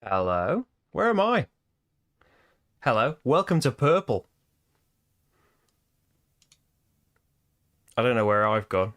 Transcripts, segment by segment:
Hello? Where am I? Hello? Welcome to Purple. I don't know where I've gone.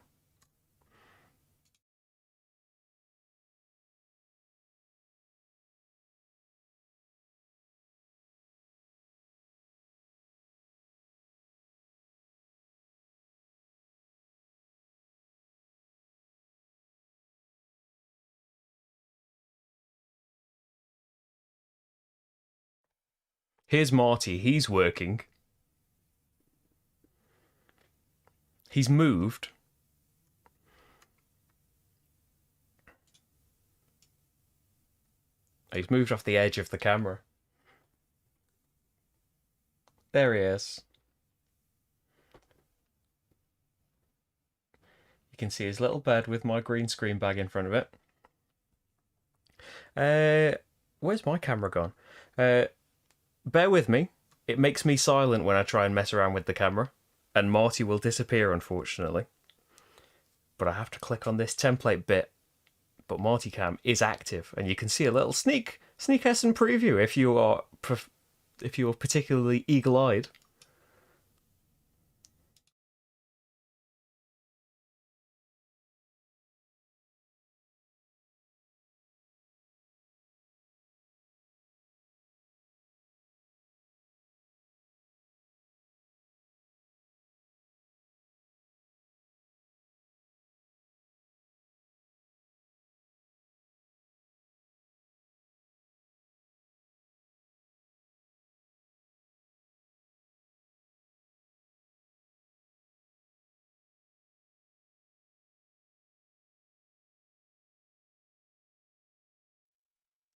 Here's Marty. He's working. He's moved. He's moved off the edge of the camera. There he is. You can see his little bed with my green screen bag in front of it. Where's my camera gone? Bear with me. It makes me silent when I try and mess around with the camera. And Marty will disappear, unfortunately. But I have to click on this template bit. But Marty Cam is active, and you can see a little sneak Essen preview if you are particularly eagle-eyed.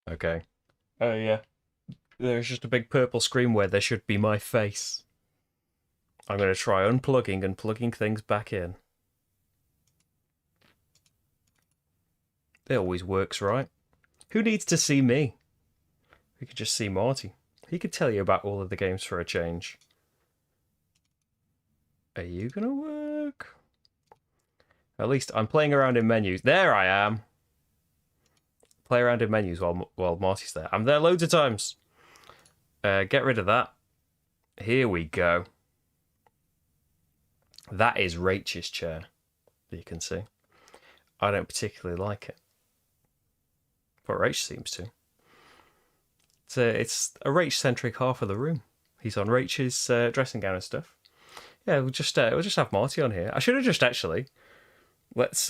Okay. Oh yeah. There's just a big purple screen where there should be my face. I'm going to try unplugging and plugging things back in. It always works, right? Who needs to see me? We could just see Marty. He could tell you about all of the games for a change. Are you going to work? At least I'm playing around in menus. There I am! Play around in menus while Marty's there. I'm there loads of times. Get rid of that. Here we go. That is Rachel's chair, that you can see. I don't particularly like it. But Rachel seems to. It's a Rach-centric half of the room. He's on Rachel's dressing gown and stuff. Yeah, we'll just have Marty on here. I should have just actually... Let's...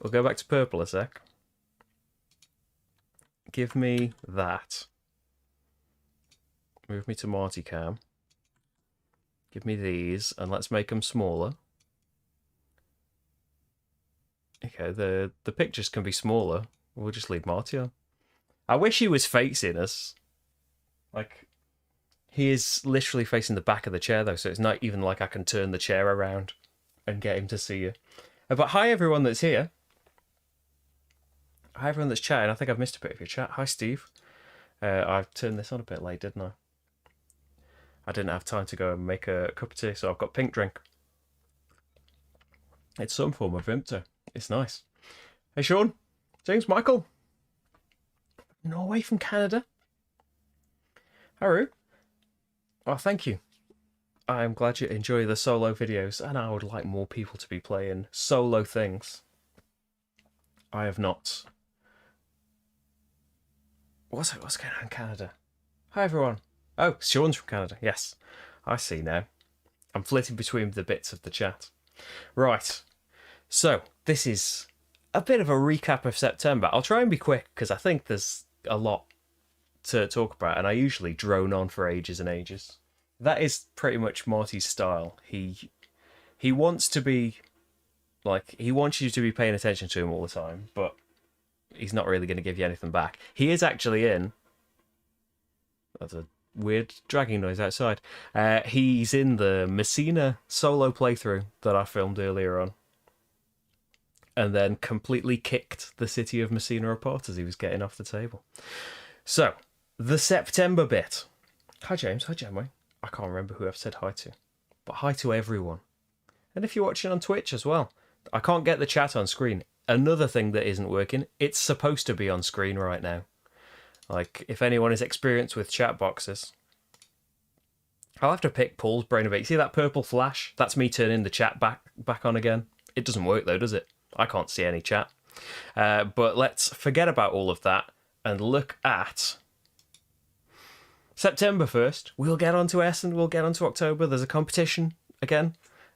We'll go back to purple a sec. Give me that. Move me to Marty Cam. Give me these, and let's make them smaller. Okay, the pictures can be smaller. We'll just leave Marty on. I wish he was facing us. Like, he is literally facing the back of the chair, though, so it's not even like I can turn the chair around and get him to see you. But hi, everyone that's here. Hi, everyone that's chatting. I think I've missed a bit of your chat. Hi, Steve. I turned this on a bit late, didn't I? I didn't have time to go and make a cup of tea, so I've got pink drink. It's some form of Vimto. It's nice. Hey, Sean. James Michael. Norway from Canada. Haru. Oh, thank you. I'm glad you enjoy the solo videos, and I would like more people to be playing solo things. I have not. What's going on in Canada? Hi, everyone. Oh, Sean's from Canada. Yes, I see now. I'm flitting between the bits of the chat. Right. So, this is a bit of a recap of September. I'll try and be quick, because I think there's a lot to talk about, and I usually drone on for ages and ages. That is pretty much Marty's style. He wants to be, like, he wants you to be paying attention to him all the time, but he's not really going to give you anything back. He is actually in... That's a weird dragging noise outside. He's in the Messina solo playthrough that I filmed earlier on, and then completely kicked the city of Messina apart as he was getting off the table. So, the September bit. Hi, James. Hi, Janway. I can't remember who I've said hi to, but hi to everyone. And if you're watching on Twitch as well, I can't get the chat on screen. another thing that isn't working, it's supposed to be on screen right now. Like, if anyone is experienced with chat boxes, I'll have to pick Paul's brain a bit. You see that purple flash? That's me turning the chat back on again. It doesn't work though, does it? I can't see any chat. But let's forget about all of that and look at September 1st. We'll get onto Essen, we'll get onto October. There's a competition again.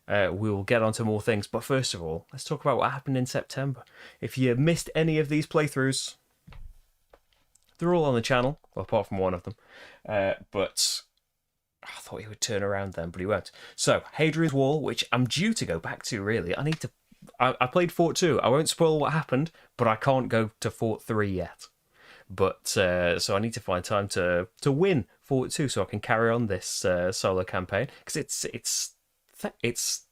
We will get onto more things. But first of all, let's talk about what happened in September. If you missed any of these playthroughs, they're all on the channel, well, apart from one of them. But I thought he would turn around then, but he won't. So, Hadrian's Wall, which I'm due to go back to, really. I played Fort 2. I won't spoil what happened, but I can't go to Fort 3 yet. But so I need to find time to win Fort 2 so I can carry on this solo campaign, because it's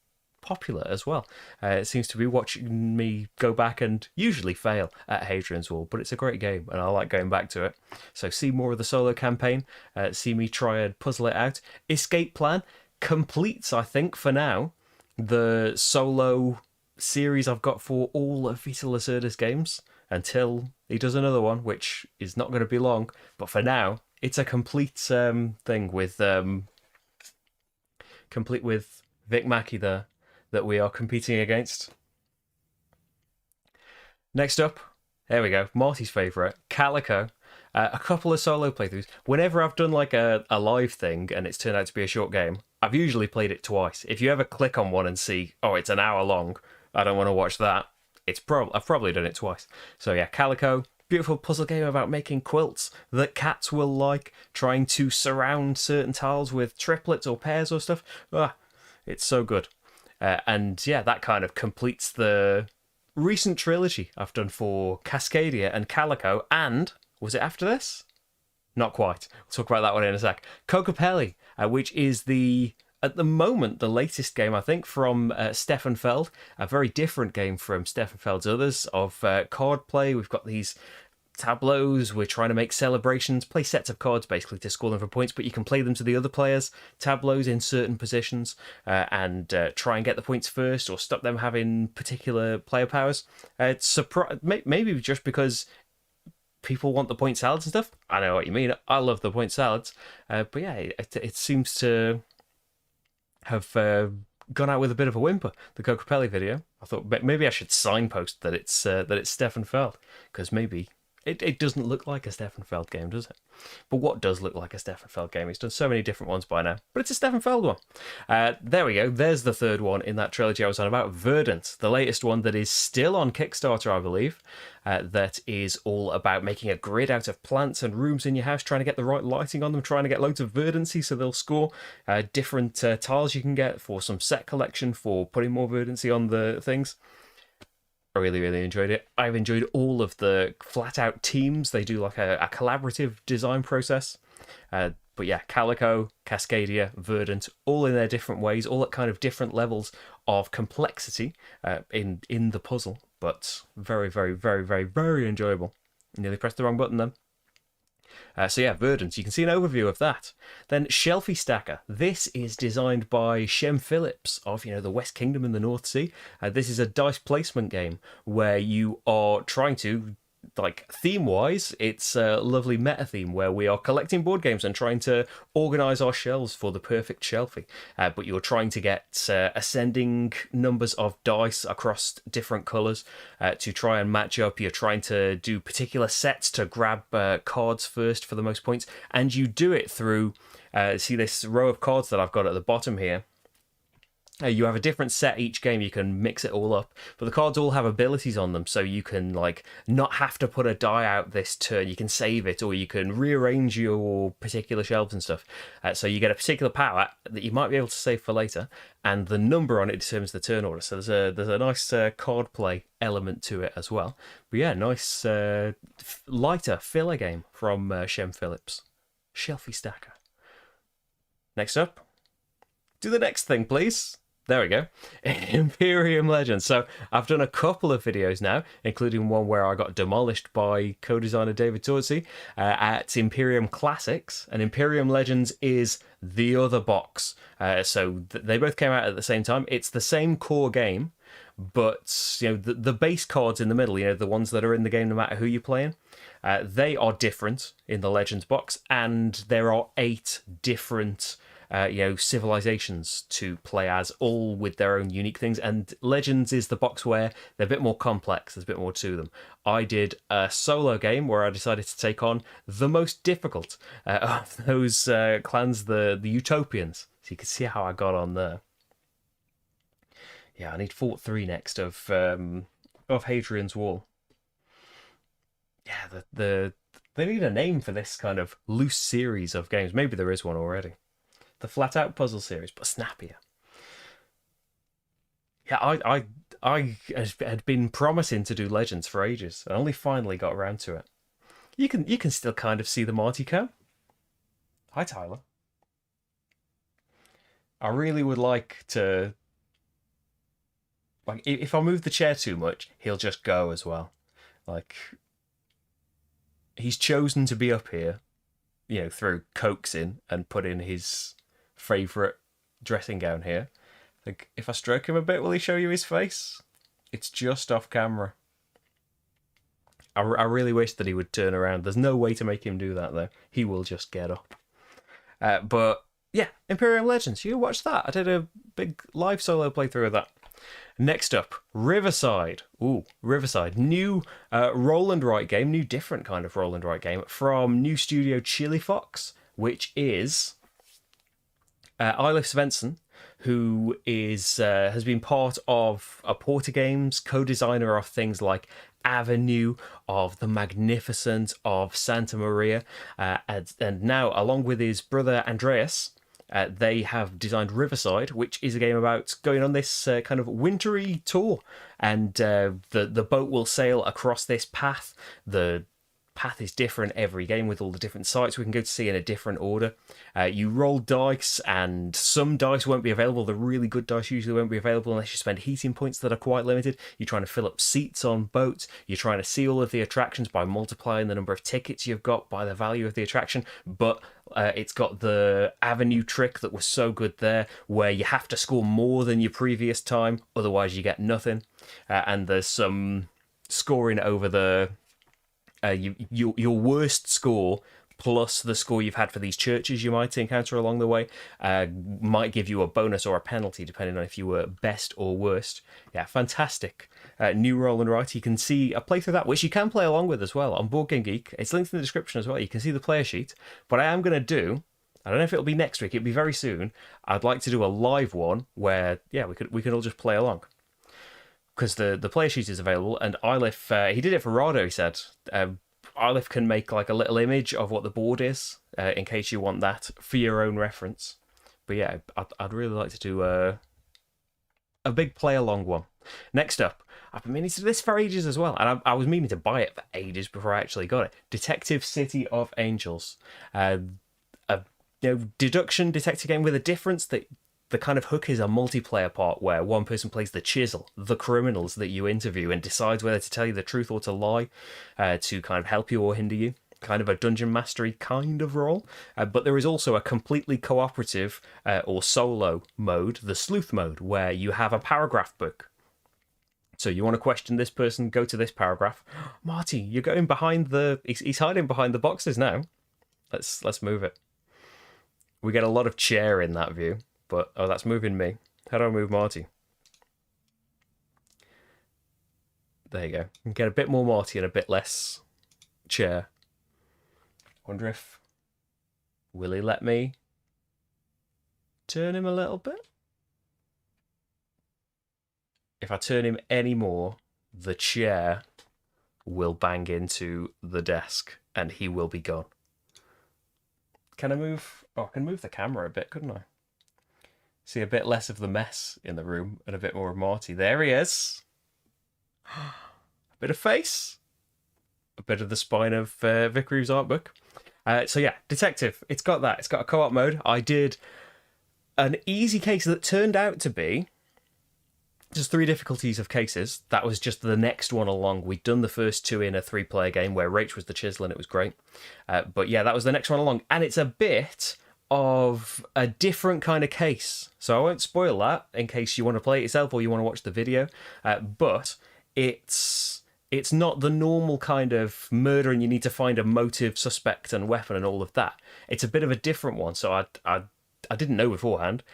popular as well. It seems to be watching me go back and usually fail at Hadrian's Wall, but it's a great game and I like going back to it. So see more of the solo campaign, see me try and puzzle it out. Escape Plan completes, I think, for now, the solo series I've got for all of Vita Lacerda's games until he does another one, which is not going to be long. But for now, it's a complete thing with Vic Mackey there that we are competing against. Next up, there we go, Marty's favourite, Calico. A couple of solo playthroughs. Whenever I've done like a live thing and it's turned out to be a short game, I've usually played it twice. If you ever click on one and see, oh, it's an hour long, I don't want to watch that, I've probably done it twice. So yeah, Calico, beautiful puzzle game about making quilts that cats will like, trying to surround certain tiles with triplets or pairs or stuff. It's so good. And yeah, that kind of completes the recent trilogy I've done for Cascadia and Calico. And was it after this? Not quite. We'll talk about that one in a sec. Kokopelli, which is at the moment, the latest game, I think, from Stefan Feld. A very different game from Stefan Feld's others of card play. We've got these tableaus, we're trying to make celebrations, play sets of cards basically to score them for points, but you can play them to the other players, tableaus in certain positions, and try and get the points first or stop them having particular player powers. Maybe just because people want the point salads and stuff. I know what you mean. I love the point salads. But yeah, it seems to have gone out with a bit of a whimper, the Kokopelli video. I thought maybe I should signpost that it's Stefan Feld, because maybe it doesn't look like a Stefan Feld game, does it? But what does look like a Stefan Feld game? He's done so many different ones by now, but it's a Stefan Feld one. There we go. There's the third one in that trilogy I was on about, Verdant, the latest one that is still on Kickstarter, I believe. That is all about making a grid out of plants and rooms in your house, trying to get the right lighting on them, trying to get loads of verdancy so they'll score. Different tiles you can get for some set collection for putting more verdancy on the things. I really, really enjoyed it. I've enjoyed all of the flat-out teams. They do like a collaborative design process. But yeah, Calico, Cascadia, Verdant, all in their different ways, all at kind of different levels of complexity in the puzzle. But very, very, very, very, very enjoyable. Nearly pressed the wrong button then. So yeah, Verdant, you can see an overview of that. Then Shelfie Stacker. This is designed by Shem Phillips of, the West Kingdom and the North Sea. This is a dice placement game where you are trying to, theme-wise, it's a lovely meta theme where we are collecting board games and trying to organise our shelves for the perfect shelfie. But you're trying to get ascending numbers of dice across different colours to try and match up. You're trying to do particular sets to grab cards first for the most points. And you do it through, see this row of cards that I've got at the bottom here. You have a different set each game, you can mix it all up, but the cards all have abilities on them, so you can not have to put a die out this turn, you can save it, or you can rearrange your particular shelves and stuff. So you get a particular power that you might be able to save for later, and the number on it determines the turn order, so there's a nice card play element to it as well. But yeah, nice lighter filler game from Shem Phillips. Shelfie Stacker. Next up, do the next thing, please. There we go. Imperium Legends. So I've done a couple of videos now, including one where I got demolished by co-designer David Tortsey at Imperium Classics. And Imperium Legends is the other box. So they both came out at the same time. It's the same core game, but the base cards in the middle, the ones that are in the game no matter who you're playing, they are different in the Legends box, and there are 8 different civilizations to play as, all with their own unique things. And Legends is the box where they're a bit more complex, there's a bit more to them. I did a solo game where I decided to take on the most difficult of those clans, the Utopians. So you can see how I got on there. Yeah, I need Fort 3 next of Hadrian's Wall. Yeah, they need a name for this kind of loose series of games. Maybe there is one already. The flat out puzzle series, but snappier. Yeah, I had been promising to do Legends for ages. I only finally got around to it. You can still kind of see the Marty cam. Hi, Tyler. I really would like to. Like, if I move the chair too much, he'll just go as well. Like, he's chosen to be up here, through coaxing and put in his favourite dressing gown here. Like, if I stroke him a bit, will he show you his face? It's just off camera. I really wish that he would turn around. There's no way to make him do that, though. He will just get up. But, yeah, Imperium Legends. You watch that. I did a big live solo playthrough of that. Next up, Riverside. Ooh, Riverside. New roll and write game. New different kind of roll and write game from new studio Chili Fox, which is Eilif Svensson, who has been part of Porta Games, co-designer of things like Avenue, of The Magnificent, of Santa Maria, and now, along with his brother Andreas, they have designed Riverside, which is a game about going on this kind of wintry tour, and the boat will sail across this path. The path is different every game with all the different sites we can go to see in a different order. You roll dice, and some dice won't be available. The really good dice usually won't be available unless you spend heating points that are quite limited. You're trying to fill up seats on boats. You're trying to see all of the attractions by multiplying the number of tickets you've got by the value of the attraction. But it's got the Avenue trick that was so good there, where you have to score more than your previous time, otherwise you get nothing. And there's some scoring over the your worst score plus the score you've had for these churches you might encounter along the way might give you a bonus or a penalty depending on if you were best or worst. Yeah, fantastic. New roll and write. You can see a playthrough of that, which you can play along with as well on Board Game Geek. It's linked in the description as well. You can see the player sheet. But I am going to do, I don't know if it'll be next week, it'll be very soon. I'd like to do a live one where, yeah, we could all just play along. Because the player sheet is available, and Eilif, he did it for Rado, he said. Eilif can make like a little image of what the board is, in case you want that for your own reference. But yeah, I'd really like to do a big play-along one. Next up, I've been meaning to do this for ages as well, and I was meaning to buy it for ages before I actually got it. Detective City of Angels. A deduction detective game with a difference that the kind of hook is a multiplayer part where one person plays the chisel, the criminals that you interview, and decides whether to tell you the truth or to lie, to kind of help you or hinder you. Kind of a dungeon mastery kind of role. But there is also a completely cooperative or solo mode, the sleuth mode, where you have a paragraph book. So you want to question this person, go to this paragraph. Marty, you're going behind he's hiding behind the boxes now. Let's move it. We get a lot of chair in that view. But, oh, that's moving me. How do I move Marty? There you go. Get a bit more Marty and a bit less chair. Wonder if... Will he let me turn him a little bit? If I turn him any more, the chair will bang into the desk and he will be gone. Can I move... Oh, I can move the camera a bit, couldn't I? See a bit less of the mess in the room and a bit more of Marty. There he is. A bit of face. A bit of the spine of Vic Reeves' art book. So yeah, Detective. It's got that. It's got a co-op mode. I did an easy case that turned out to be just 3 difficulties of cases. That was just the next one along. We'd done the first 2 in a 3-player game where Rach was the chisel and it was great. But yeah, that was the next one along. And it's a bit of a different kind of case. So I won't spoil that in case you want to play it yourself or you want to watch the video. But it's not the normal kind of murder and you need to find a motive, suspect, and weapon and all of that. It's a bit of a different one. So I didn't know beforehand,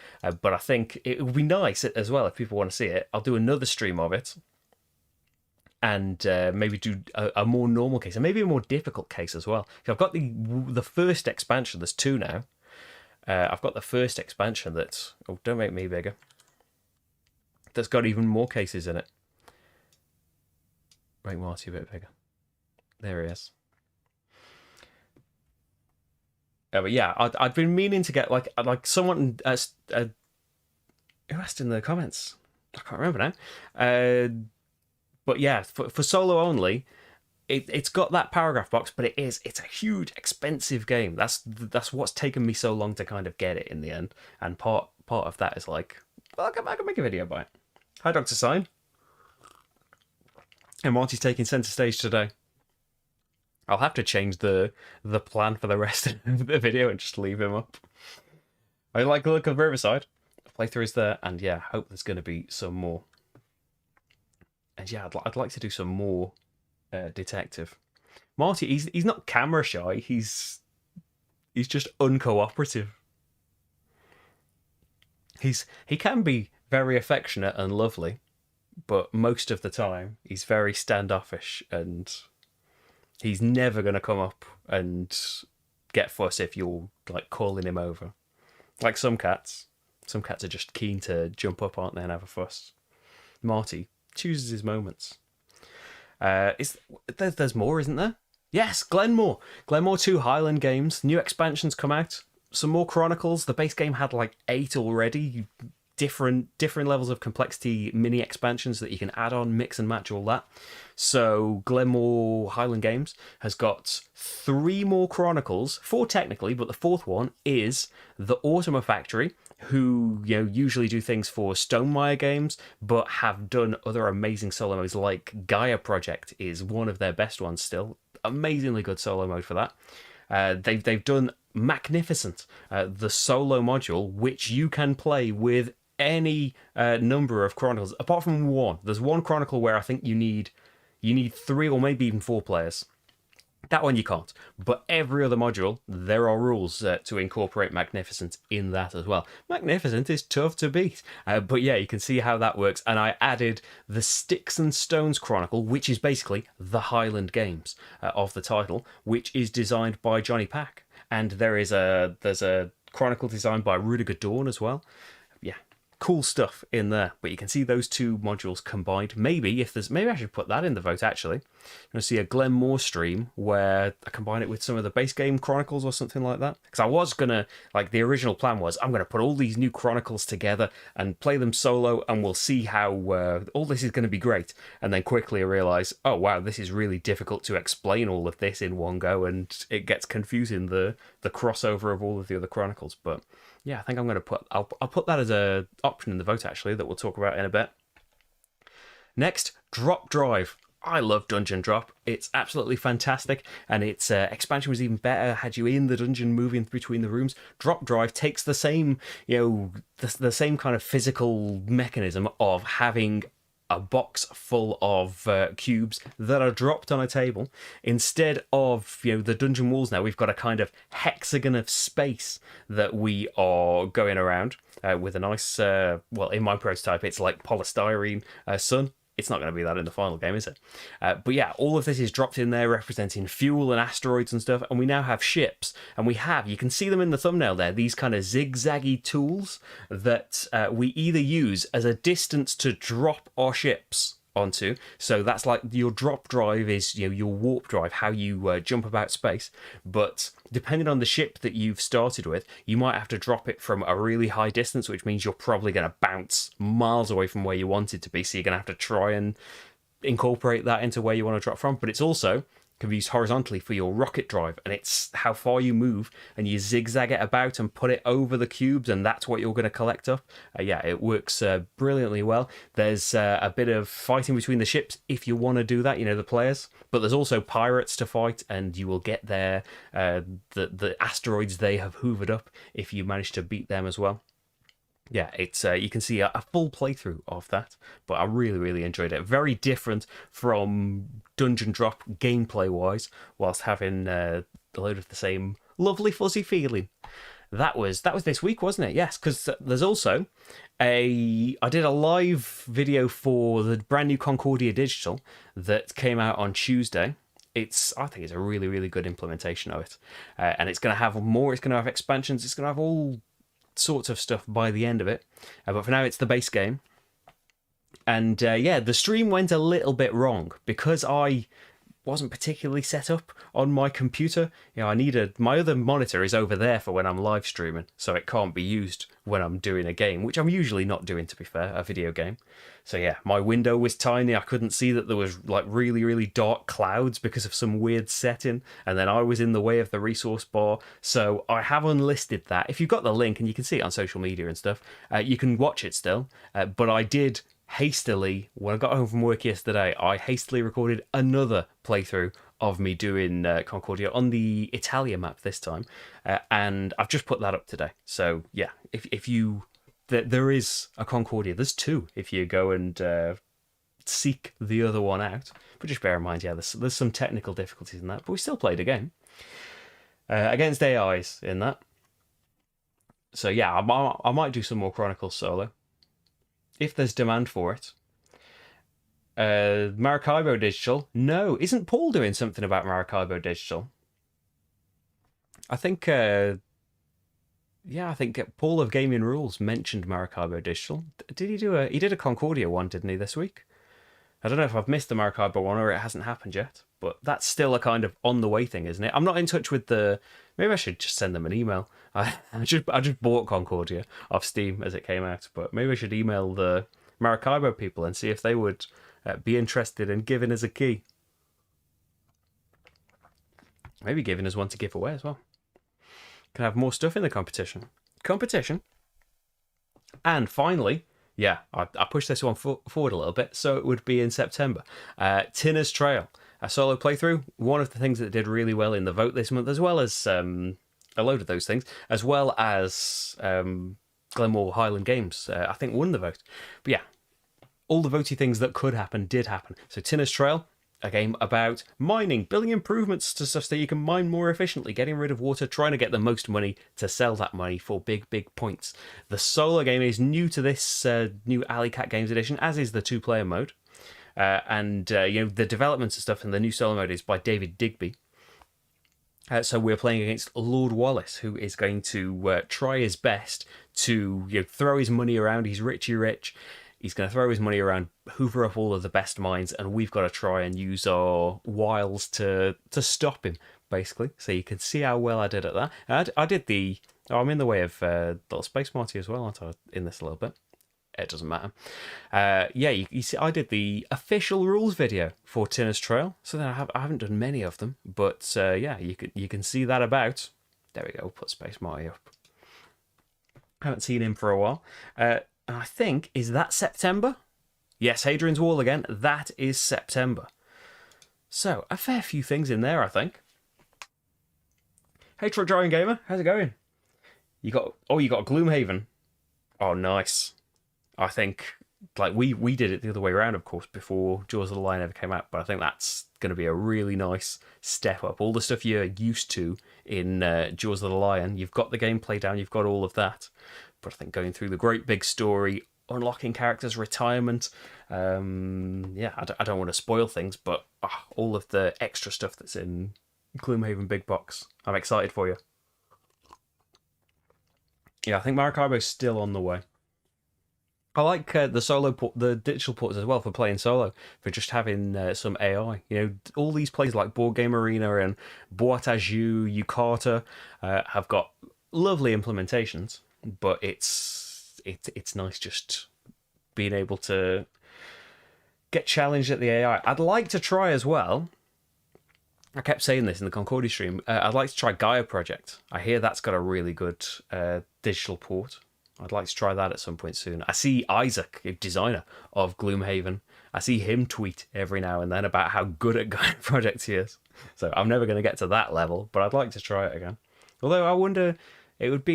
but I think it would be nice as well if people want to see it. I'll do another stream of it. And maybe do a more normal case, and maybe a more difficult case as well. I've got the first expansion. There's 2 now. I've got the first expansion that's... Oh, don't make me bigger. That's got even more cases in it. Make Marty a bit bigger. There he is. But yeah, I'd been meaning to get like someone who asked in the comments. I can't remember now. But yeah, for solo only, it's got that paragraph box, but it's a huge, expensive game. That's what's taken me so long to kind of get it in the end. And part of that is like, well, I can make a video about it. Hi, Dr. Sign. And Marty's taking centre stage today. I'll have to change the plan for the rest of the video and just leave him up. I like the look of Riverside. Playthrough is there, and yeah, I hope there's going to be some more. And yeah, I'd like to do some more detective. Marty, he's not camera shy. He's just uncooperative. He can be very affectionate and lovely, but most of the time he's very standoffish, and he's never going to come up and get fuss if you're like calling him over. Like some cats. Some cats are just keen to jump up, aren't they, and have a fuss. Marty chooses his moments. There's more, isn't there? Yes, Glenmore 2 Highland games. New expansions come out. Some more Chronicles. The base game had like 8 already. Different levels of complexity, mini expansions that you can add on, mix and match all that. So Glenmore Highland Games has got 3 more Chronicles, 4 technically, but the 4th one is the Automa Factory, who usually do things for Stonemaier games, but have done other amazing solo modes. Like Gaia Project is one of their best ones still. Amazingly good solo mode for that. They've done Magnificent, the solo module, which you can play with any number of Chronicles, apart from one. There's one Chronicle where I think you need 3 or maybe even 4 players. That one you can't. But every other module, there are rules to incorporate Magnificent in that as well. Magnificent is tough to beat. But yeah, you can see how that works. And I added the Sticks and Stones Chronicle, which is basically the Highland games of the title, which is designed by Johnny Pack. And there's a Chronicle designed by Rudiger Dawn as well. Yeah, cool stuff in there. But you can see those 2 modules combined. Maybe I should put that in the vote actually. You're going to see a Glenmore stream where I combine it with some of the base game Chronicles or something like that. Because I was going to, like, the original plan was I'm going to put all these new Chronicles together and play them solo, and we'll see how all this is going to be great. And then quickly realise, oh wow, this is really difficult to explain all of this in one go, and it gets confusing, the crossover of all of the other Chronicles. But yeah, I think I'm going to I'll put that as an option in the vote actually, that we'll talk about in a bit. Next, Drop Drive. I love Dungeon Drop. It's absolutely fantastic, and its expansion was even better. Had you in the dungeon, moving between the rooms. Drop Drive takes the same, the same kind of physical mechanism of having a box full of cubes that are dropped on a table. Instead of the dungeon walls, now we've got a kind of hexagon of space that we are going around with a nice, well, in my prototype it's like polystyrene sun. It's not going to be that in the final game, is it? But yeah, all of this is dropped in there representing fuel and asteroids and stuff, and we now have ships, and you can see them in the thumbnail there, these kind of zigzaggy tools that we either use as a distance to drop our ships onto. So that's like your drop drive is your warp drive, how you jump about space. But depending on the ship that you've started with, you might have to drop it from a really high distance, which means you're probably going to bounce miles away from where you want it to be. So you're going to have to try and incorporate that into where you want to drop from. But it's also can be used horizontally for your rocket drive, and it's how far you move, and you zigzag it about and put it over the cubes, and that's what you're going to collect up. Yeah, it works brilliantly well. There's a bit of fighting between the ships if you want to do that, the players, but there's also pirates to fight, and you will get the asteroids they have hoovered up if you manage to beat them as well. Yeah, it's you can see a full playthrough of that, but I really, really enjoyed it. Very different from Dungeon Drop gameplay-wise, whilst having a load of the same lovely fuzzy feeling. That was this week, wasn't it? Yes, because there's also I did a live video for the brand new Concordia Digital that came out on Tuesday. I think it's a really, really good implementation of it, and it's going to have more. It's going to have expansions. It's going to have all sorts of stuff by the end of it, but for now it's the base game. And the stream went a little bit wrong because I wasn't particularly set up on my computer. I needed my other monitor is over there for when I'm live streaming, so it can't be used when I'm doing a game, which I'm usually not doing, to be fair, a video game. So yeah, my window was tiny. I couldn't see that there was like really, really dark clouds because of some weird setting, and then I was in the way of the resource bar. So I have unlisted that. If you've got the link, and you can see it on social media and stuff, you can watch it still. But I did hastily, when I got home from work yesterday, I hastily recorded another playthrough of me doing Concordia on the Italia map this time, and I've just put that up today. So yeah, if you there is a Concordia, there's two if you go and seek the other one out, but just bear in mind, there's some technical difficulties in that, but we still played a game against AIs in that. So yeah, I might do some more Chronicles solo if there's demand for it. Maracaibo Digital. No, isn't Paul doing something about Maracaibo Digital? I think, I think Paul of Gaming Rules mentioned Maracaibo Digital. Did he do he did a Concordia one, didn't he, this week? I don't know if I've missed the Maracaibo one or it hasn't happened yet, but that's still a kind of on the way thing, isn't it? I'm not in touch with maybe I should just send them an email. I just bought Concordia off Steam as it came out, but maybe I should email the Maracaibo people and see if they would be interested in giving us a key. Maybe giving us one to give away as well. Can have more stuff in the competition. And finally, yeah, I pushed this one forward a little bit, so it would be in September. Tinner's Trail, a solo playthrough. One of the things that did really well in the vote this month, as well as a load of those things, as well as Glenmore Highland Games, I think won the vote. But yeah, all the votey things that could happen did happen. So Tinner's Trail, a game about mining, building improvements to stuff so you can mine more efficiently, getting rid of water, trying to get the most money to sell that money for big, big points. The solo game is new to this new Alley Cat Games edition, as is the two-player mode. And the developments and stuff in the new solo mode is by David Digby. So we're playing against Lord Wallace, who is going to try his best to throw his money around. He's richy rich. He's going to throw his money around, hoover up all of the best mines, and we've got to try and use our wiles to stop him, basically. So you can see how well I did at that. I did the... Oh, I'm in the way of little Space Marty as well, aren't I, in this a little bit? It doesn't matter. You see, I did the official rules video for Tinner's Trail, so then I haven't done many of them, but you can see that about. There we go, we'll put Space Marty up. Haven't seen him for a while. And I think, is that September? Yes, Hadrian's Wall again. That is September. So, a fair few things in there, I think. Hey, Truck Driving Gamer, how's it going? You got Gloomhaven. Oh, nice. I think, we did it the other way around, of course, before Jaws of the Lion ever came out, but I think that's going to be a really nice step up. All the stuff you're used to in Jaws of the Lion, you've got the gameplay down, you've got all of that. But I think going through the great big story, unlocking characters' retirement, I don't want to spoil things, but all of the extra stuff that's in Gloomhaven Big Box, I'm excited for you. Yeah, I think Maracaibo's still on the way. I like the digital ports as well for playing solo, for just having some AI. All these places like Board Game Arena and Boîte à Jeux, Yukata have got lovely implementations. But it's nice just being able to get challenged at the AI. I'd like to try as well I kept saying this in the Concordia stream. I'd like to try Gaia Project. I hear that's got a really good digital port. I'd like to try that at some point soon. I see Isaac, a designer of Gloomhaven. I see him tweet every now and then about how good at Gaia Project he is. So I'm never going to get to that level, but I'd like to try it again. Although I wonder, would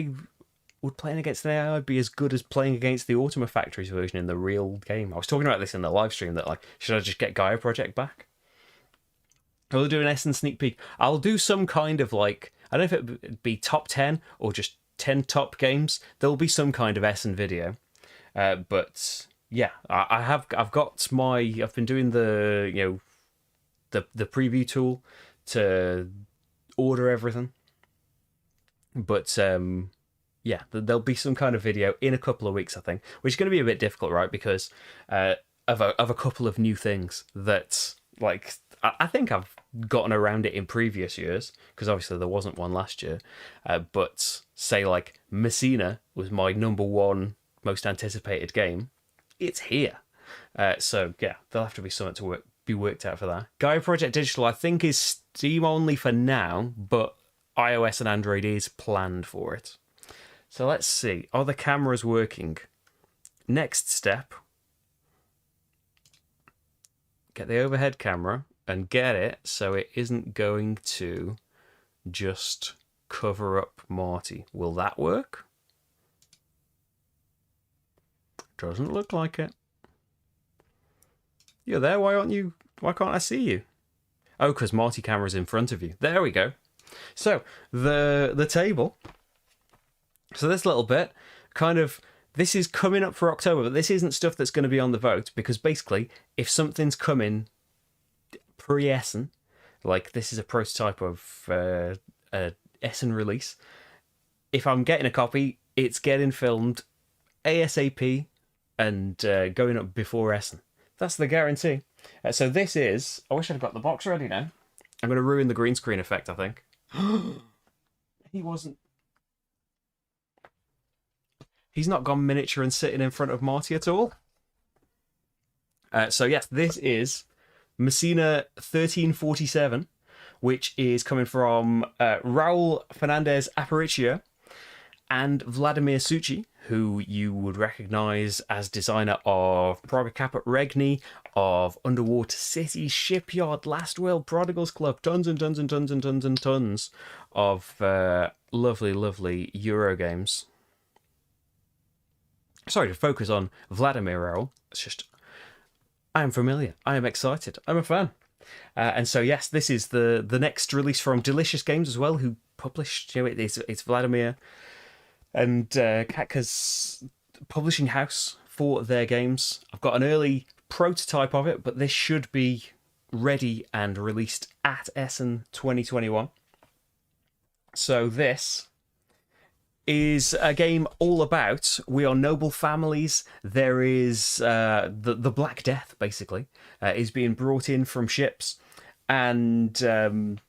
playing against an AI be as good as playing against the Ultima Factories version in the real game? I was talking about this in the live stream, that like, should I just get Gaia Project back? I'll do an Essen sneak peek. I'll do some kind of like, I don't know if it'd be top 10 or just 10 top games. There'll be some kind of Essen video. But yeah, I've been doing the preview tool to order everything. But yeah, there'll be some kind of video in a couple of weeks, I think, which is going to be a bit difficult, right? Because of a couple of new things that, like, I think I've gotten around it in previous years, because obviously there wasn't one last year. But say like Messina was my #1 most anticipated game. It's here. So yeah, there'll have to be something to be worked out for that. Gaia Project Digital, I think, is Steam only for now, but iOS and Android is planned for it. So let's see. Are the cameras working? Next step. Get the overhead camera and get it so it isn't going to just cover up Marty. Will that work? Doesn't look like it. You're there, why can't I see you? Oh, because Marty camera's in front of you. There we go. So, the table. So this little bit, kind of, this is coming up for October, but this isn't stuff that's going to be on the vote, because basically, if something's coming pre-Essen, like this is a prototype of a Essen release, if I'm getting a copy, it's getting filmed ASAP and going up before Essen. That's the guarantee. So this is, I wish I'd got the box ready now. I'm going to ruin the green screen effect, I think. He's not gone miniature and sitting in front of Marty at all. So yes, this is Messina 1347, which is coming from Raul Fernandez Aparicio and Vladimir Succi, who you would recognise as designer of Praga Cap at Regni, of Underwater City, Shipyard, Last Will, Prodigals Club, tons and tons and tons and tons and tons of lovely, lovely Euro games. Sorry to focus on Vladimir Raul. It's just, I am familiar. I am excited. I'm a fan. And so, yes, this is the next release from Delicious Games as well, who published, it's Vladimir and Katka's publishing house for their games. I've got an early prototype of it, but this should be ready and released at Essen 2021. So this is a game all about, we are noble families. There is the Black Death, basically, is being brought in from ships, and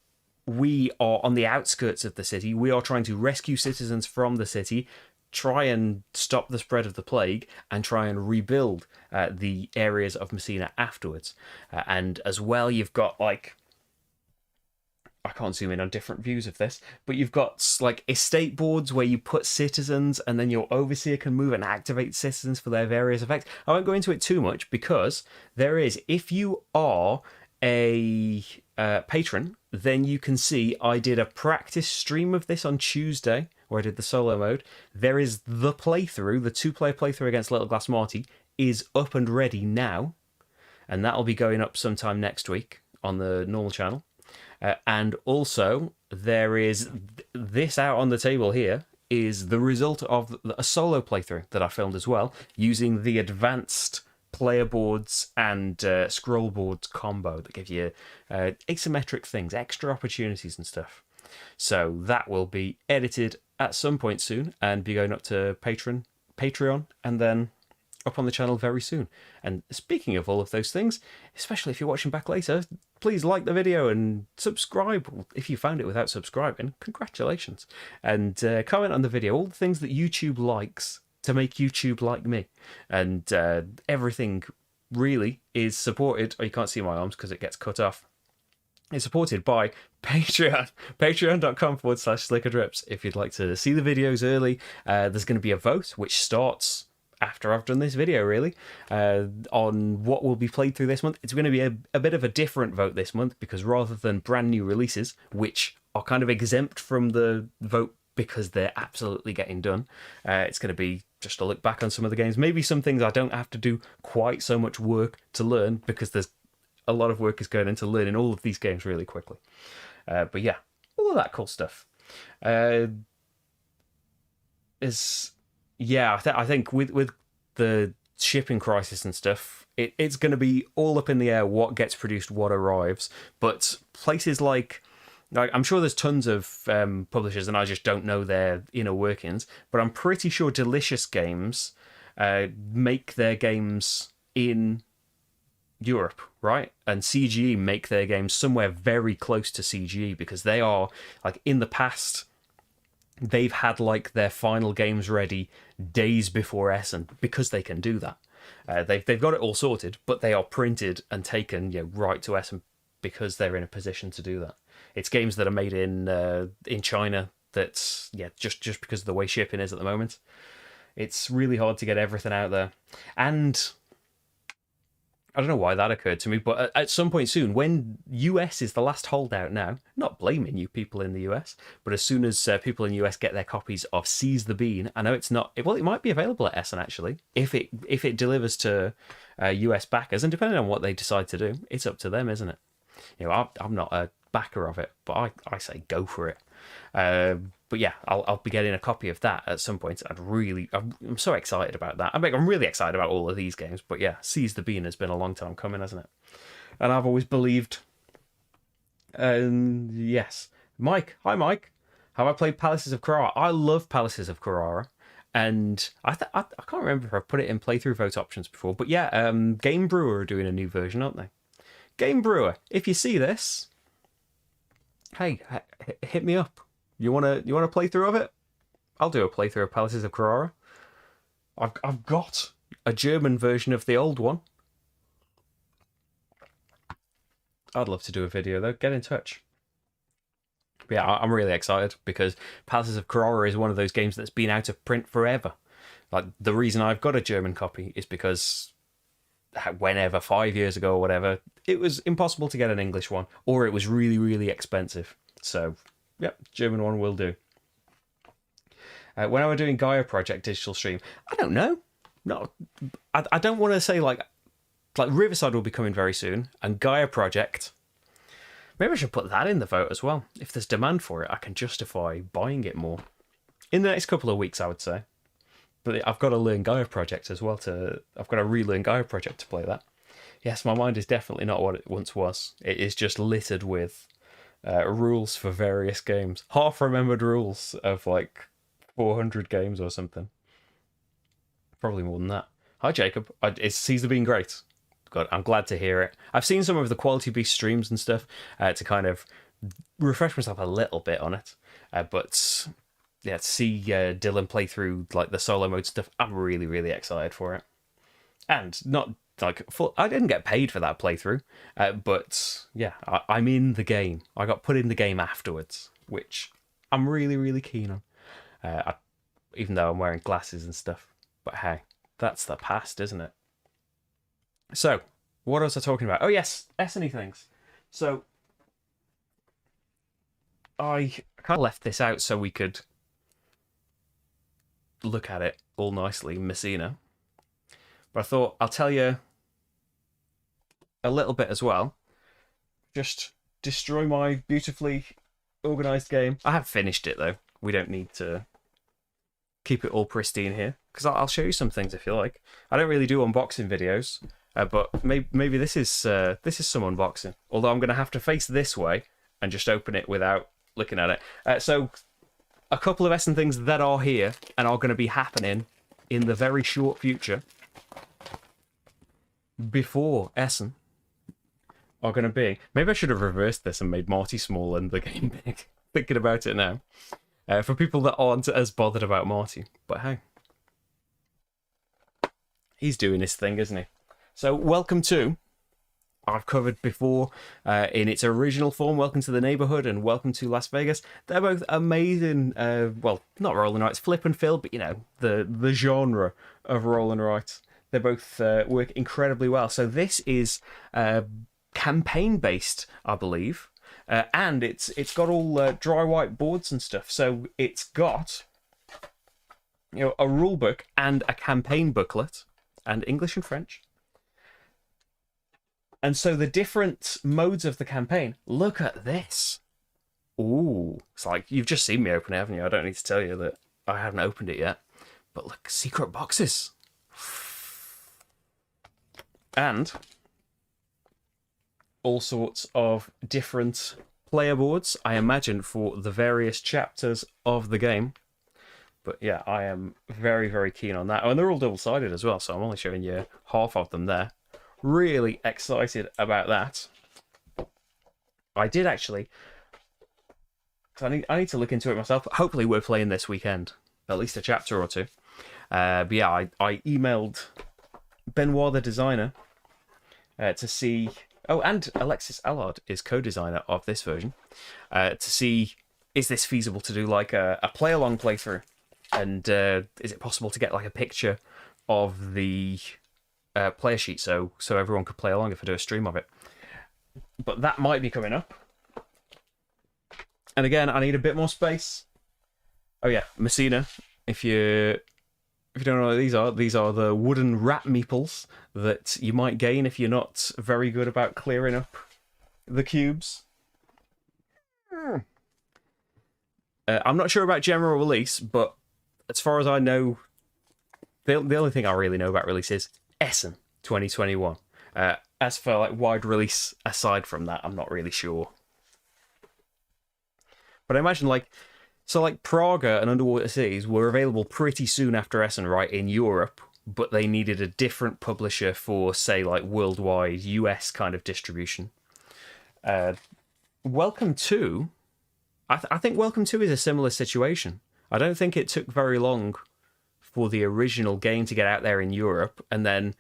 we are on the outskirts of the city. We are trying to rescue citizens from the city, try and stop the spread of the plague, and try and rebuild the areas of Messina afterwards. And as well, you've got, like, I can't zoom in on different views of this, but you've got like estate boards where you put citizens, and then your overseer can move and activate citizens for their various effects. I won't go into it too much, because there is, if you are a patron, then you can see I did a practice stream of this on Tuesday, where I did the solo mode. There is the playthrough, the 2-player playthrough against Little Glass Marty, is up and ready now, and that'll be going up sometime next week on the normal channel. And also, there is this out on the table here is the result of a solo playthrough that I filmed as well, using the advanced player boards and scroll boards combo that give you asymmetric things, extra opportunities and stuff. So that will be edited at some point soon and be going up to Patreon, and then up on the channel very soon. And speaking of all of those things, especially if you're watching back later, please like the video and subscribe. If you found it without subscribing, congratulations. And comment on the video, all the things that YouTube likes to make YouTube like me. And everything really is supported. Oh, you can't see my arms because it gets cut off. is supported by Patreon, patreon.com/SLICKERDRIPS. If you'd like to see the videos early, there's going to be a vote, which starts after I've done this video, really, on what will be played through this month. It's going to be a bit of a different vote this month, because rather than brand new releases, which are kind of exempt from the vote because they're absolutely getting done, it's going to be just a look back on some of the games. Maybe some things I don't have to do quite so much work to learn, because there's a lot of work is going into learning all of these games really quickly. But yeah, all of that cool stuff. I think with the shipping crisis and stuff, it's going to be all up in the air what gets produced, what arrives. But places like I'm sure there's tons of publishers, and I just don't know their inner workings, but I'm pretty sure Delicious Games make their games in Europe, right? And CGE make their games somewhere very close to CGE, because they are, like, in the past, they've had, like, their final games ready days before Essen, because they can do that. They've got it all sorted, but they are printed and taken right to Essen because they're in a position to do that. It's games that are made in China that's, just because of the way shipping is at the moment. It's really hard to get everything out there. And I don't know why that occurred to me, but at some point soon, when US is the last holdout now, not blaming you people in the US, but as soon as people in the US get their copies of Seize the Bean, I know it's not, well, it might be available at Essen actually, if it delivers to US backers, and depending on what they decide to do, it's up to them, isn't it? I'm not a backer of it, but I say go for it. But yeah, I'll be getting a copy of that at some point. I'm so excited about that. I'm really excited about all of these games, but yeah, Seize the Bean has been a long time coming, hasn't it? And I've always believed. Yes, Mike. Hi, Mike. Have I played Palaces of Carrara? I love Palaces of Carrara, and I can't remember if I've put it in playthrough vote options before, but yeah, Game Brewer are doing a new version, aren't they? Game Brewer, if you see this, hey, hit me up. You want a playthrough of it? I'll do a playthrough of Palaces of Carrara. I've got a German version of the old one. I'd love to do a video though. Get in touch. But yeah, I'm really excited because Palaces of Carrara is one of those games that's been out of print forever. Like, the reason I've got a German copy is because whenever, 5 years ago or whatever, it was impossible to get an English one, or it was really, really expensive. So, yep, German one will do. When I was doing Gaia Project digital stream, I don't know. No, I don't want to say like Riverside will be coming very soon, and Gaia Project. Maybe I should put that in the vote as well. If there's demand for it, I can justify buying it more in the next couple of weeks, I would say. But I've got to learn Gaia Project as well. I've got to relearn Gaia Project to play that. Yes, my mind is definitely not what it once was. It is just littered with rules for various games, half-remembered rules of like 400 games or something. Probably more than that. Hi, Jacob. Is Caesar being great? Good. I'm glad to hear it. I've seen some of the Quality Beast streams and stuff to kind of refresh myself a little bit on it. But yeah, to see Dylan play through like the solo mode stuff, I'm really, really excited for it. And not like I didn't get paid for that playthrough, but yeah, I'm in the game. I got put in the game afterwards, which I'm really, really keen on. Even though I'm wearing glasses and stuff. But hey, that's the past, isn't it? So, what was I talking about? Oh yes, Essen things. So, I kind of left this out so we could look at it all nicely, Messina. But I thought I'll tell you a little bit as well. Just destroy my beautifully organised game. I have finished it though. We don't need to keep it all pristine here, because I'll show you some things if you like. I don't really do unboxing videos, but maybe this is some unboxing. Although I'm going to have to face this way and just open it without looking at it. So a couple of Essen things that are here and are going to be happening in the very short future before Essen are going to be. Maybe I should have reversed this and made Marty small and the game big. Thinking about it now. For people that aren't as bothered about Marty. But hey. He's doing his thing, isn't he? So, welcome to I've covered before in its original form, Welcome to the Neighborhood and Welcome to Las Vegas. They're both amazing, well, not roll and writes, flip and fill, but, you know, the genre of roll and write. They both work incredibly well. So this is campaign-based, I believe, and it's got all dry white boards and stuff. So it's got, you know, a rule book and a campaign booklet, and English and French. And so the different modes of the campaign, look at this. Ooh, it's like, you've just seen me open it, haven't you? I don't need to tell you that I haven't opened it yet. But look, secret boxes. And all sorts of different player boards, I imagine, for the various chapters of the game. But yeah, I am very, very keen on that. Oh, and they're all double-sided as well, so I'm only showing you half of them there. Really excited about that. I did actually. So I need to look into it myself. Hopefully we're playing this weekend. At least a chapter or two. But yeah, I emailed Benoit, the designer, to see... Oh, and Alexis Allard is co-designer of this version. To see, is this feasible to do like a play-along playthrough? And is it possible to get like a picture of the... player sheet so everyone could play along if I do a stream of it. But that might be coming up. And again, I need a bit more space. Oh yeah, Messina. If you don't know what these are the wooden rat meeples that you might gain if you're not very good about clearing up the cubes. I'm not sure about general release, but as far as I know, the only thing I really know about release is Essen 2021. As for like wide release aside from that, I'm not really sure. But I imagine like Praga and Underwater Cities were available pretty soon after Essen, right, in Europe, but they needed a different publisher for, say, like worldwide US kind of distribution. Welcome to, I think Welcome to is a similar situation. I don't think it took very long for the original game to get out there in Europe, and then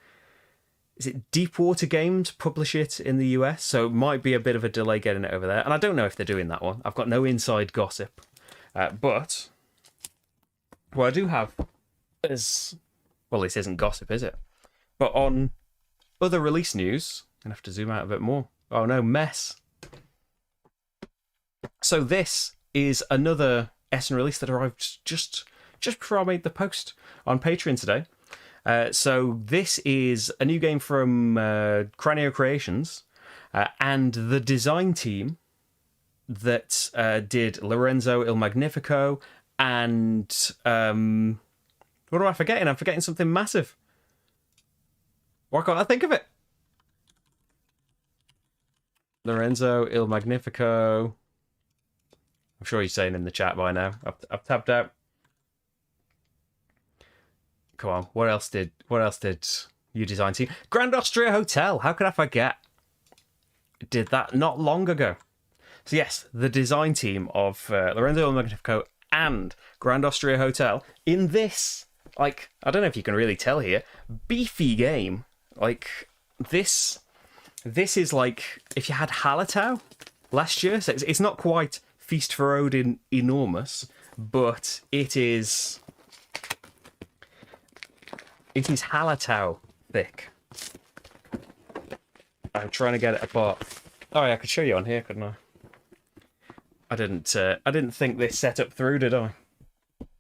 is it Deepwater Games publish it in the US? So it might be a bit of a delay getting it over there, and I don't know if they're doing that one. I've got no inside gossip, but what I do have is, well, this isn't gossip, is it? But on other release news, I'm gonna have to zoom out a bit more. Oh no, mess. So this is another Essen release that arrived just before I made the post on Patreon today. So this is a new game from Cranio Creations and the design team that did Lorenzo Il Magnifico and what am I forgetting? I'm forgetting something massive. Why can't I think of it? Lorenzo Il Magnifico. I'm sure he's saying in the chat by now. I've tabbed out. Come on, what else did you design team? Grand Austria Hotel, how could I forget? Did that not long ago. So yes, the design team of Lorenzo Il Magnifico and Grand Austria Hotel in this, like, I don't know if you can really tell here, beefy game. Like, this is like if you had Hallertau last year. So it's not quite Feast for Odin enormous, but it is Hallertau thick. I'm trying to get it apart. Oh yeah, I could show you on here, couldn't I? I didn't think this setup through, did I?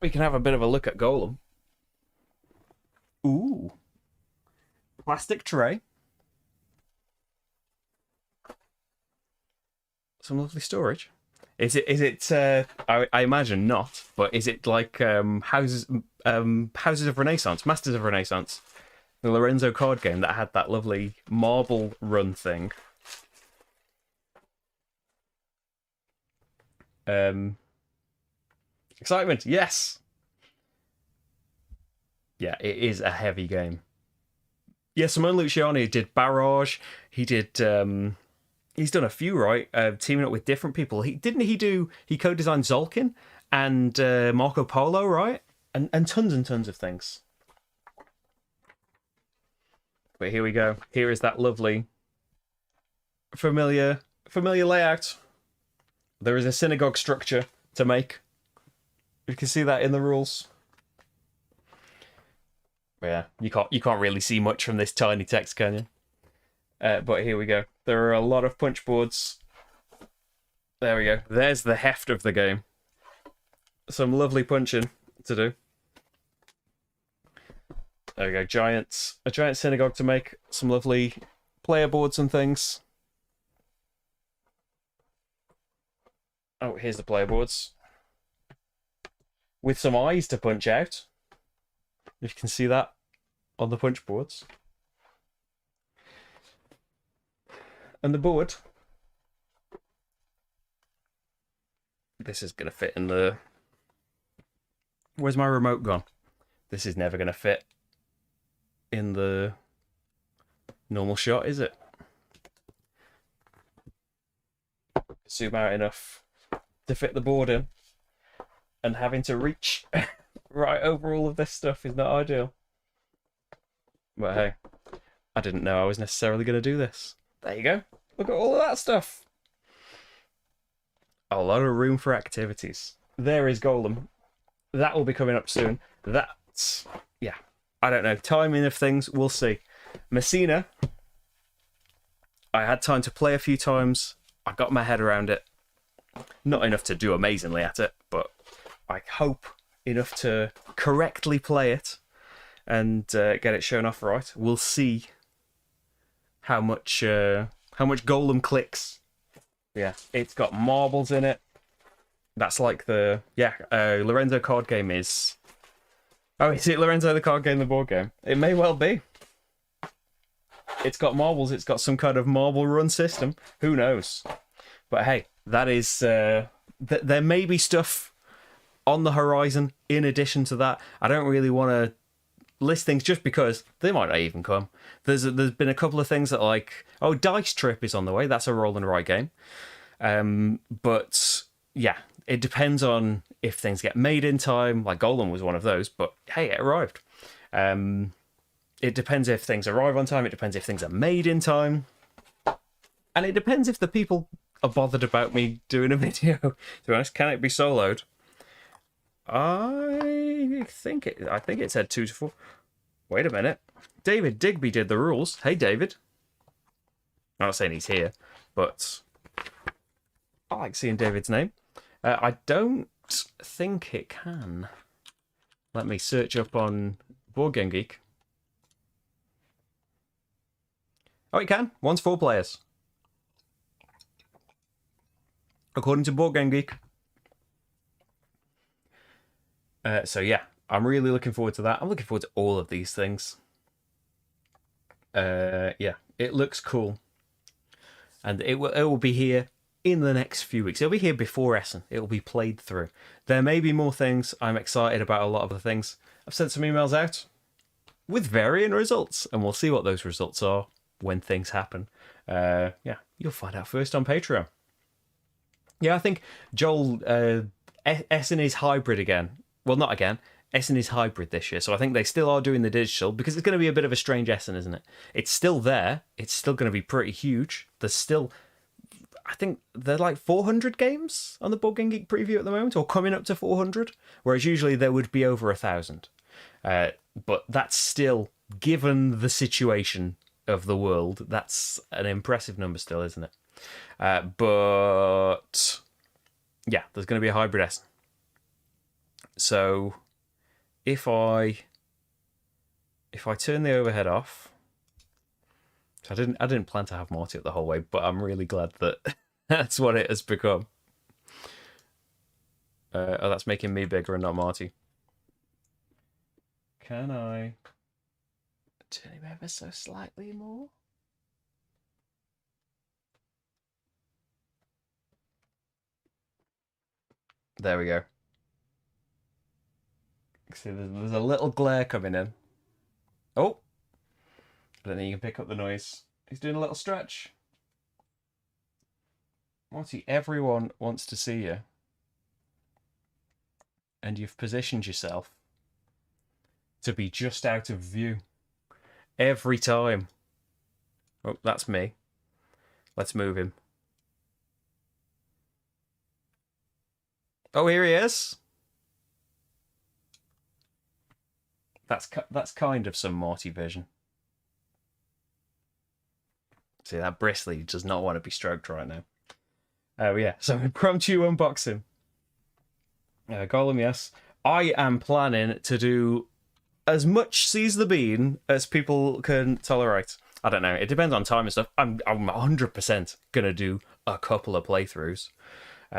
We can have a bit of a look at Golem. Ooh. Plastic tray. Some lovely storage. Is it? I imagine not. But is it like Houses of Renaissance, Masters of Renaissance, the Lorenzo card game that had that lovely marble run thing? Excitement, yes. Yeah, it is a heavy game. Yeah, Simone Luciani did Barrage. He did. He's done a few, right? Teaming up with different people. He co-designed Zolkin and Marco Polo, right? And tons of things. But here we go. Here is that lovely familiar layout. There is a synagogue structure to make. You can see that in the rules. Yeah, you can't really see much from this tiny text, can you? But here we go. There are a lot of punch boards. There we go. There's the heft of the game. Some lovely punching to do. There we go. A giant synagogue to make. Some lovely player boards and things. Oh, here's the player boards. With some eyes to punch out. If you can see that on the punch boards. And the board. This is going to fit in the... Where's my remote gone? This is never going to fit in the normal shot, is it? Zoom out enough to fit the board in. And having to reach right over all of this stuff is not ideal. But hey, I didn't know I was necessarily going to do this. There you go. Look at all of that stuff. A lot of room for activities. There is Golem. That will be coming up soon. That's... yeah. I don't know. Timing of things, we'll see. Messina. I had time to play a few times. I got my head around it. Not enough to do amazingly at it, but I hope enough to correctly play it and get it shown off right. We'll see how much Golem clicks. Yeah, it's got marbles in it. That's like the... yeah, Lorenzo card game is... oh, is it Lorenzo the card game, the board game? It may well be. It's got marbles. It's got some kind of marble run system. Who knows? But hey, that is... there may be stuff on the horizon in addition to that. I don't really want to list things just because they might not even come. There's been a couple of things that like... oh, Dice Trip is on the way. That's a roll and write game. But yeah, it depends on if things get made in time. Like Golem was one of those, but hey, it arrived. It depends if things arrive on time. It depends if things are made in time. And it depends if the people are bothered about me doing a video. To be honest, can it be soloed? I think it said 2 to 4. Wait a minute. David Digby did the rules. Hey, David. I'm not saying he's here, but I like seeing David's name. I don't think it can. Let me search up on Board Game Geek. Oh, it can. One's 4 players. According to Board Game Geek. So yeah, I'm really looking forward to that. I'm looking forward to all of these things. Yeah, it looks cool. And it will be here in the next few weeks. It'll be here before Essen. It will be played through. There may be more things. I'm excited about a lot of the things. I've sent some emails out with varying results, and we'll see what those results are when things happen. Yeah, you'll find out first on Patreon. Yeah, I think Joel, Essen is hybrid again. Well, not again. Essen is hybrid this year, so I think they still are doing the digital, because it's going to be a bit of a strange Essen, isn't it? It's still there. It's still going to be pretty huge. There's still... I think there are like 400 games on the Board Game Geek preview at the moment, or coming up to 400, whereas usually there would be over 1,000. But that's still, given the situation of the world, that's an impressive number still, isn't it? But yeah, there's going to be a hybrid Essen. So if I turn the overhead off, I didn't plan to have Marty up the whole way, but I'm really glad that that's what it has become. Oh, that's making me bigger and not Marty. Can I turn him ever so slightly more? There we go. See, there's a little glare coming in. Oh! But then you can pick up the noise. He's doing a little stretch. Marty, everyone wants to see you. And you've positioned yourself to be just out of view. Every time. Oh, that's me. Let's move him. Oh, here he is. That's kind of some Marty vision. See, that bristly does not want to be stroked right now. Oh, yeah. So, impromptu unboxing. Golem, yes. I am planning to do as much Seize the Bean as people can tolerate. I don't know. It depends on time and stuff. I'm 100% going to do a couple of playthroughs.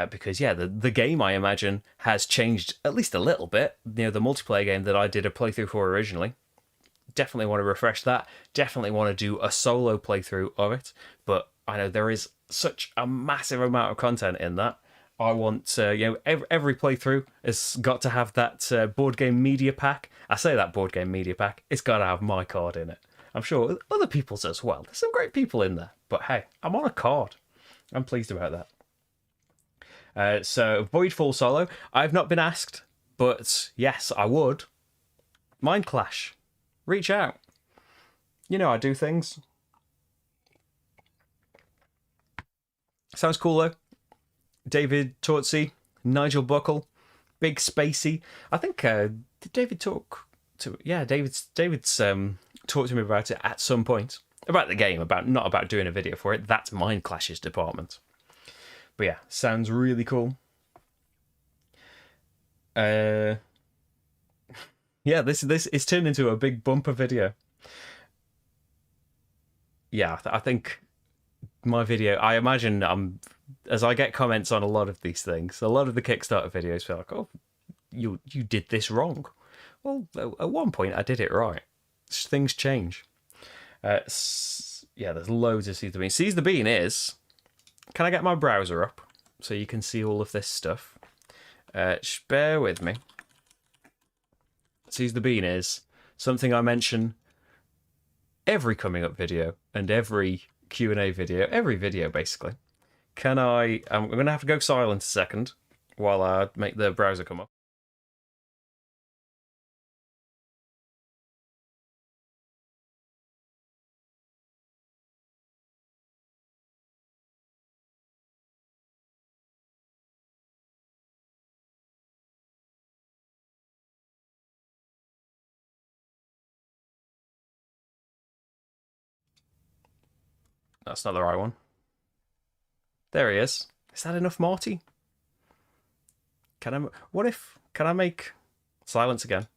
Because, yeah, the game, I imagine, has changed at least a little bit. You know, the multiplayer game that I did a playthrough for originally. Definitely want to refresh that. Definitely want to do a solo playthrough of it. But I know there is such a massive amount of content in that. I want, every playthrough has got to have that board game media pack. I say that board game media pack. It's got to have my card in it. I'm sure other people's as well. There's some great people in there. But hey, I'm on a card. I'm pleased about that. So, Voidfall solo. I've not been asked, but yes, I would. Mind Clash. Reach out. You know I do things. Sounds cool though. David Tortsy, Nigel Buckle, Big Spacey. I think did David talk to? Yeah, David's talked to me about it at some point about the game, not about doing a video for it. That's Mind Clash's department. But yeah, sounds really cool. Yeah, this is turned into a big bumper video. Yeah, I think my video. I imagine as I get comments on a lot of these things, a lot of the Kickstarter videos feel like, oh, you did this wrong. Well, at one point I did it right. Things change. Yeah, there's loads of Seize the Bean. Seize the Bean is. Can I get my browser up so you can see all of this stuff? Bear with me. Seize the Bean is something I mention every coming up video and every Q&A video, every video basically. I'm going to have to go silent a second while I make the browser come up. That's not the right one. There he is. Is that enough, Marty? Can I make silence again?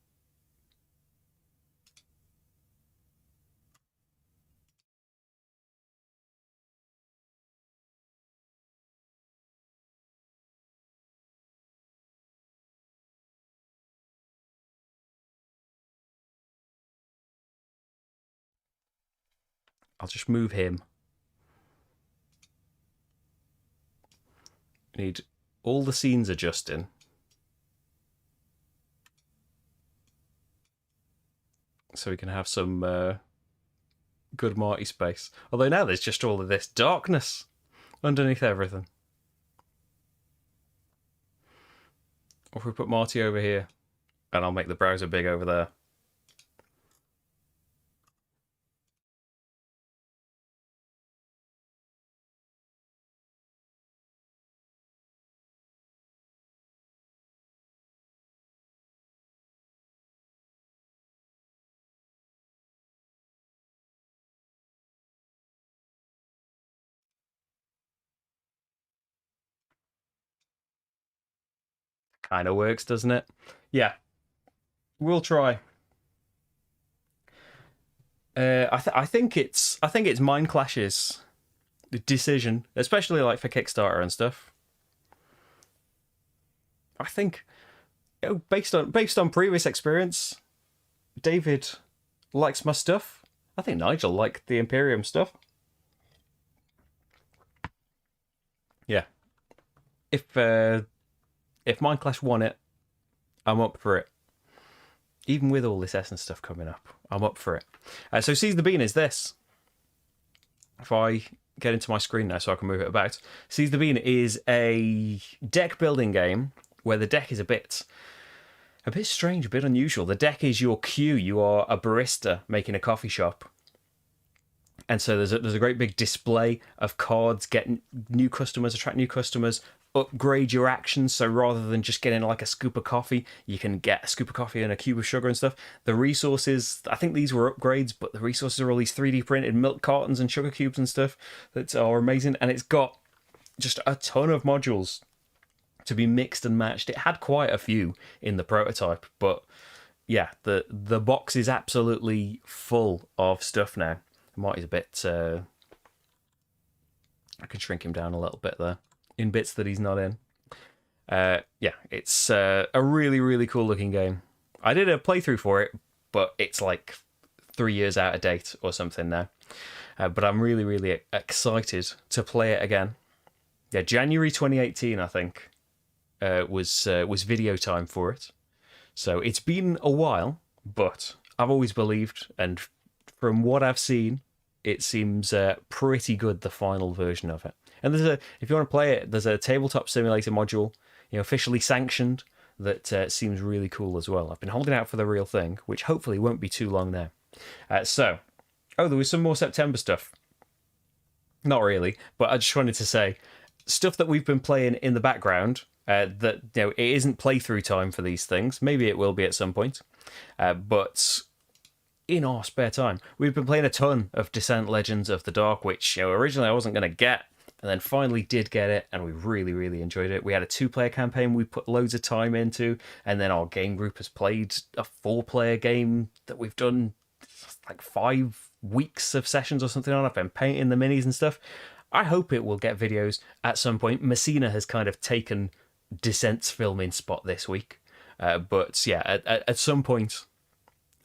I'll just move him. Need all the scenes adjusting. So we can have some good Marty space. Although now there's just all of this darkness underneath everything. Or if we put Marty over here, and I'll make the browser big over there. Kind of works, doesn't it? Yeah, we'll try. I think it's Mind Clash's decision, especially like for Kickstarter and stuff. I think, based on previous experience, David likes my stuff. I think Nigel liked the Imperium stuff. Yeah, if Mind Clash won it, I'm up for it. Even with all this Essen stuff coming up, I'm up for it. So Seize the Bean is this. If I get into my screen now so I can move it about. Seize the Bean is a deck building game where the deck is a bit strange, a bit unusual. The deck is your queue. You are a barista making a coffee shop. And so there's a great big display of cards, get new customers, attract new customers, upgrade your actions. So rather than just getting like a scoop of coffee, you can get a scoop of coffee and a cube of sugar and stuff. The resources, I think these were upgrades, but the resources are all these 3D printed milk cartons and sugar cubes and stuff that are amazing. And it's got just a ton of modules to be mixed and matched. It had quite a few in the prototype, but yeah, the box is absolutely full of stuff now. Marty's a bit... I can shrink him down a little bit there, in bits that he's not in. Yeah, it's a really, really cool looking game. I did a playthrough for it, but it's like 3 years out of date or something now. But I'm really, really excited to play it again. Yeah, January 2018, I think, was video time for it. So it's been a while, but I've always believed, and from what I've seen, it seems pretty good, the final version of it. And if you want to play it, there's a tabletop simulator module, officially sanctioned, that seems really cool as well. I've been holding out for the real thing, which hopefully won't be too long now. There was some more September stuff. Not really, but I just wanted to say, stuff that we've been playing in the background, that it isn't playthrough time for these things. Maybe it will be at some point, but in our spare time, we've been playing a ton of Descent Legends of the Dark, which originally I wasn't going to get, and then finally did get it, and we really, really enjoyed it. We had a 2-player campaign we put loads of time into, and then our game group has played a 4-player game that we've done like 5 weeks of sessions or something on. I've been painting the minis and stuff. I hope it will get videos at some point. Messina has kind of taken Descent's filming spot this week. But yeah, at some point,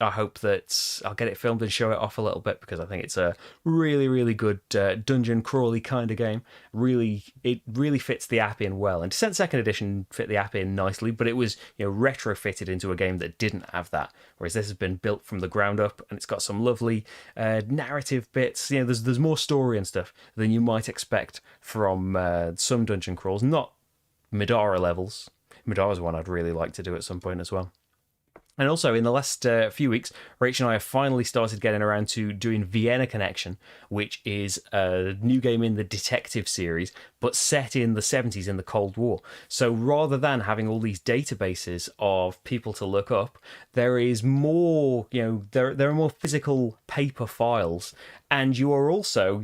I hope that I'll get it filmed and show it off a little bit, because I think it's a really, really good dungeon crawly kind of game. It really fits the app in well. And Descent 2nd Edition fit the app in nicely, but it was retrofitted into a game that didn't have that. Whereas this has been built from the ground up, and it's got some lovely narrative bits. There's more story and stuff than you might expect from some dungeon crawls. Not Midara levels. Midara's one I'd really like to do at some point as well. And also, in the last few weeks, Rach and I have finally started getting around to doing Vienna Connection, which is a new game in the detective series, but set in the 70s in the Cold War. So rather than having all these databases of people to look up, there is more, there are more physical paper files, and you are also,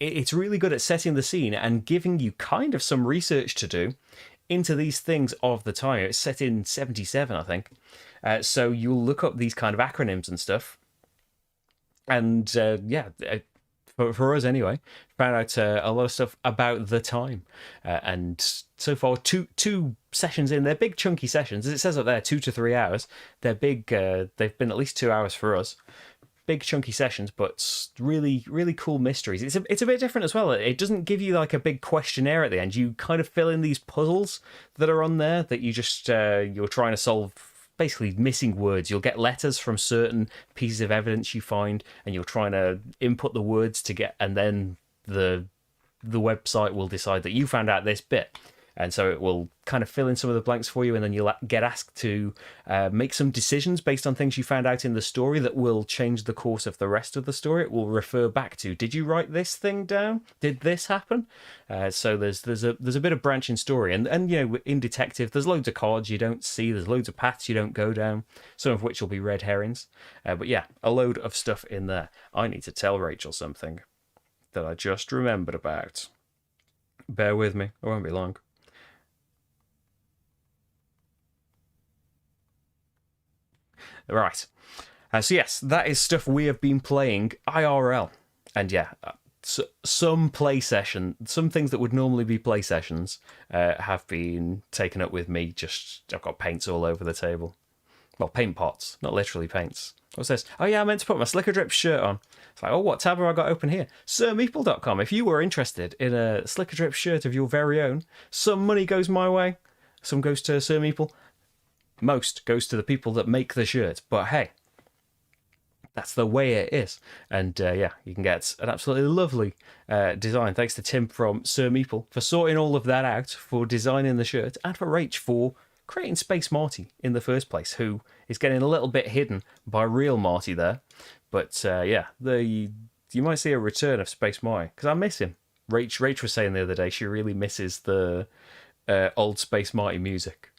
it's really good at setting the scene and giving you kind of some research to do into these things of the time. It's set in 77, I think. So you'll look up these kind of acronyms and stuff. And for us anyway, found out a lot of stuff about the time. And so far, two sessions in. They're big chunky sessions. As it says up there, 2 to 3 hours. They're big. They've been at least 2 hours for us. Big chunky sessions, but really, really cool mysteries. It's a bit different as well. It doesn't give you like a big questionnaire at the end. You kind of fill in these puzzles that are on there that you just you're trying to solve. Basically missing words. You'll get letters from certain pieces of evidence you find, and you're trying to input the words to get, and then the website will decide that you found out this bit. And so it will kind of fill in some of the blanks for you, and then you'll get asked to make some decisions based on things you found out in the story that will change the course of the rest of the story. It will refer back to, did you write this thing down? Did this happen? So there's a bit of branching story, and in detective there's loads of cards you don't see, there's loads of paths you don't go down, some of which will be red herrings. But yeah, a load of stuff in there. I need to tell Rachel something that I just remembered about. Bear with me, it won't be long. Right. So yes, that is stuff we have been playing IRL. And yeah, some play session, some things that would normally be play sessions have been taken up with me. I've got paints all over the table. Well, paint pots, not literally paints. What's this? Oh yeah, I meant to put my SLICKERDRIPS shirt on. It's like, oh, what tab have I got open here? SirMeeple.com. If you were interested in a SLICKERDRIPS shirt of your very own, some money goes my way, some goes to Sir Meeple. Most goes to the people that make the shirt, but hey, that's the way it is. And yeah, you can get an absolutely lovely design. Thanks to Tim from Sir Meeple for sorting all of that out, for designing the shirt, and for Rach for creating Space Marty in the first place, who is getting a little bit hidden by real Marty there. But yeah, you might see a return of Space Marty, because I miss him. Rach was saying the other day she really misses the old Space Marty music,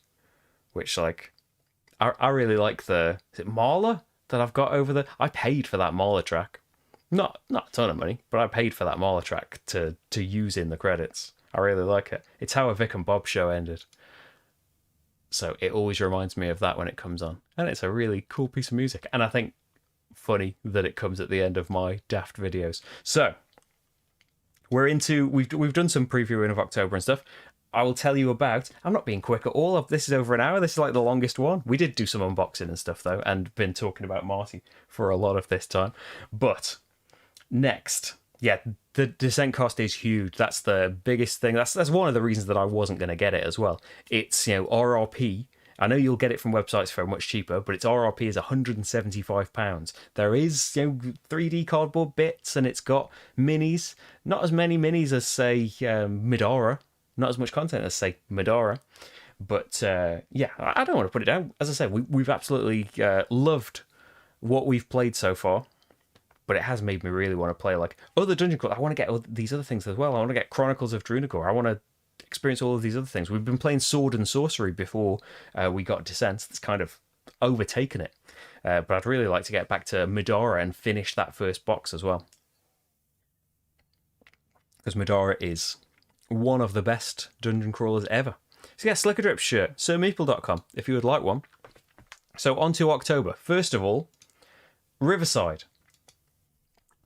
which, like, I really like the... Is it Marla that I've got over there? I paid for that Marla track. Not a ton of money, but I paid for that Marla track to use in the credits. I really like it. It's how a Vic and Bob show ended. So it always reminds me of that when it comes on. And it's a really cool piece of music. And I think funny that it comes at the end of my daft videos. So we've done some previewing of October and stuff. I will tell you about... I'm not being quick at all. This is over an hour. This is like the longest one. We did do some unboxing and stuff, though, and been talking about Marty for a lot of this time. But next, yeah, the descent cost is huge. That's the biggest thing. That's one of the reasons that I wasn't going to get it as well. It's, RRP. I know you'll get it from websites for much cheaper, but its RRP is £175. There is 3D cardboard bits, and it's got minis. Not as many minis as, say, Medora. Not as much content as, say, Medora. But, yeah, I don't want to put it down. As I said, we've absolutely loved what we've played so far. But it has made me really want to play, like, other dungeon crawlers. I want to get these other things as well. I want to get Chronicles of Drunagor. I want to experience all of these other things. We've been playing Sword and Sorcery before we got Descent. That's kind of overtaken it. But I'd really like to get back to Medora and finish that first box as well. Because Medora is one of the best dungeon crawlers ever. So yeah, SLICKERDRIPS shirt, sirmeeple.com, if you would like one. So on to October. First of all, Riverside.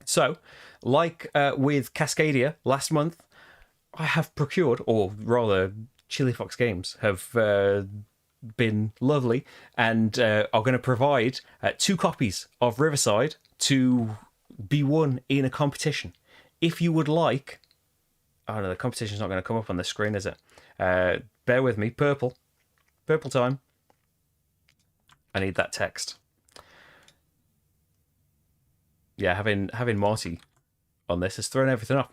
So, like with Cascadia last month, I have procured, or rather, Chili Fox Games have been lovely and are going to provide 2 copies of Riverside to be won in a competition. If you would like... Oh no, the competition's not going to come up on the screen, is it? Bear with me. Purple time. I need that text. Yeah, having Marty on this has thrown everything off.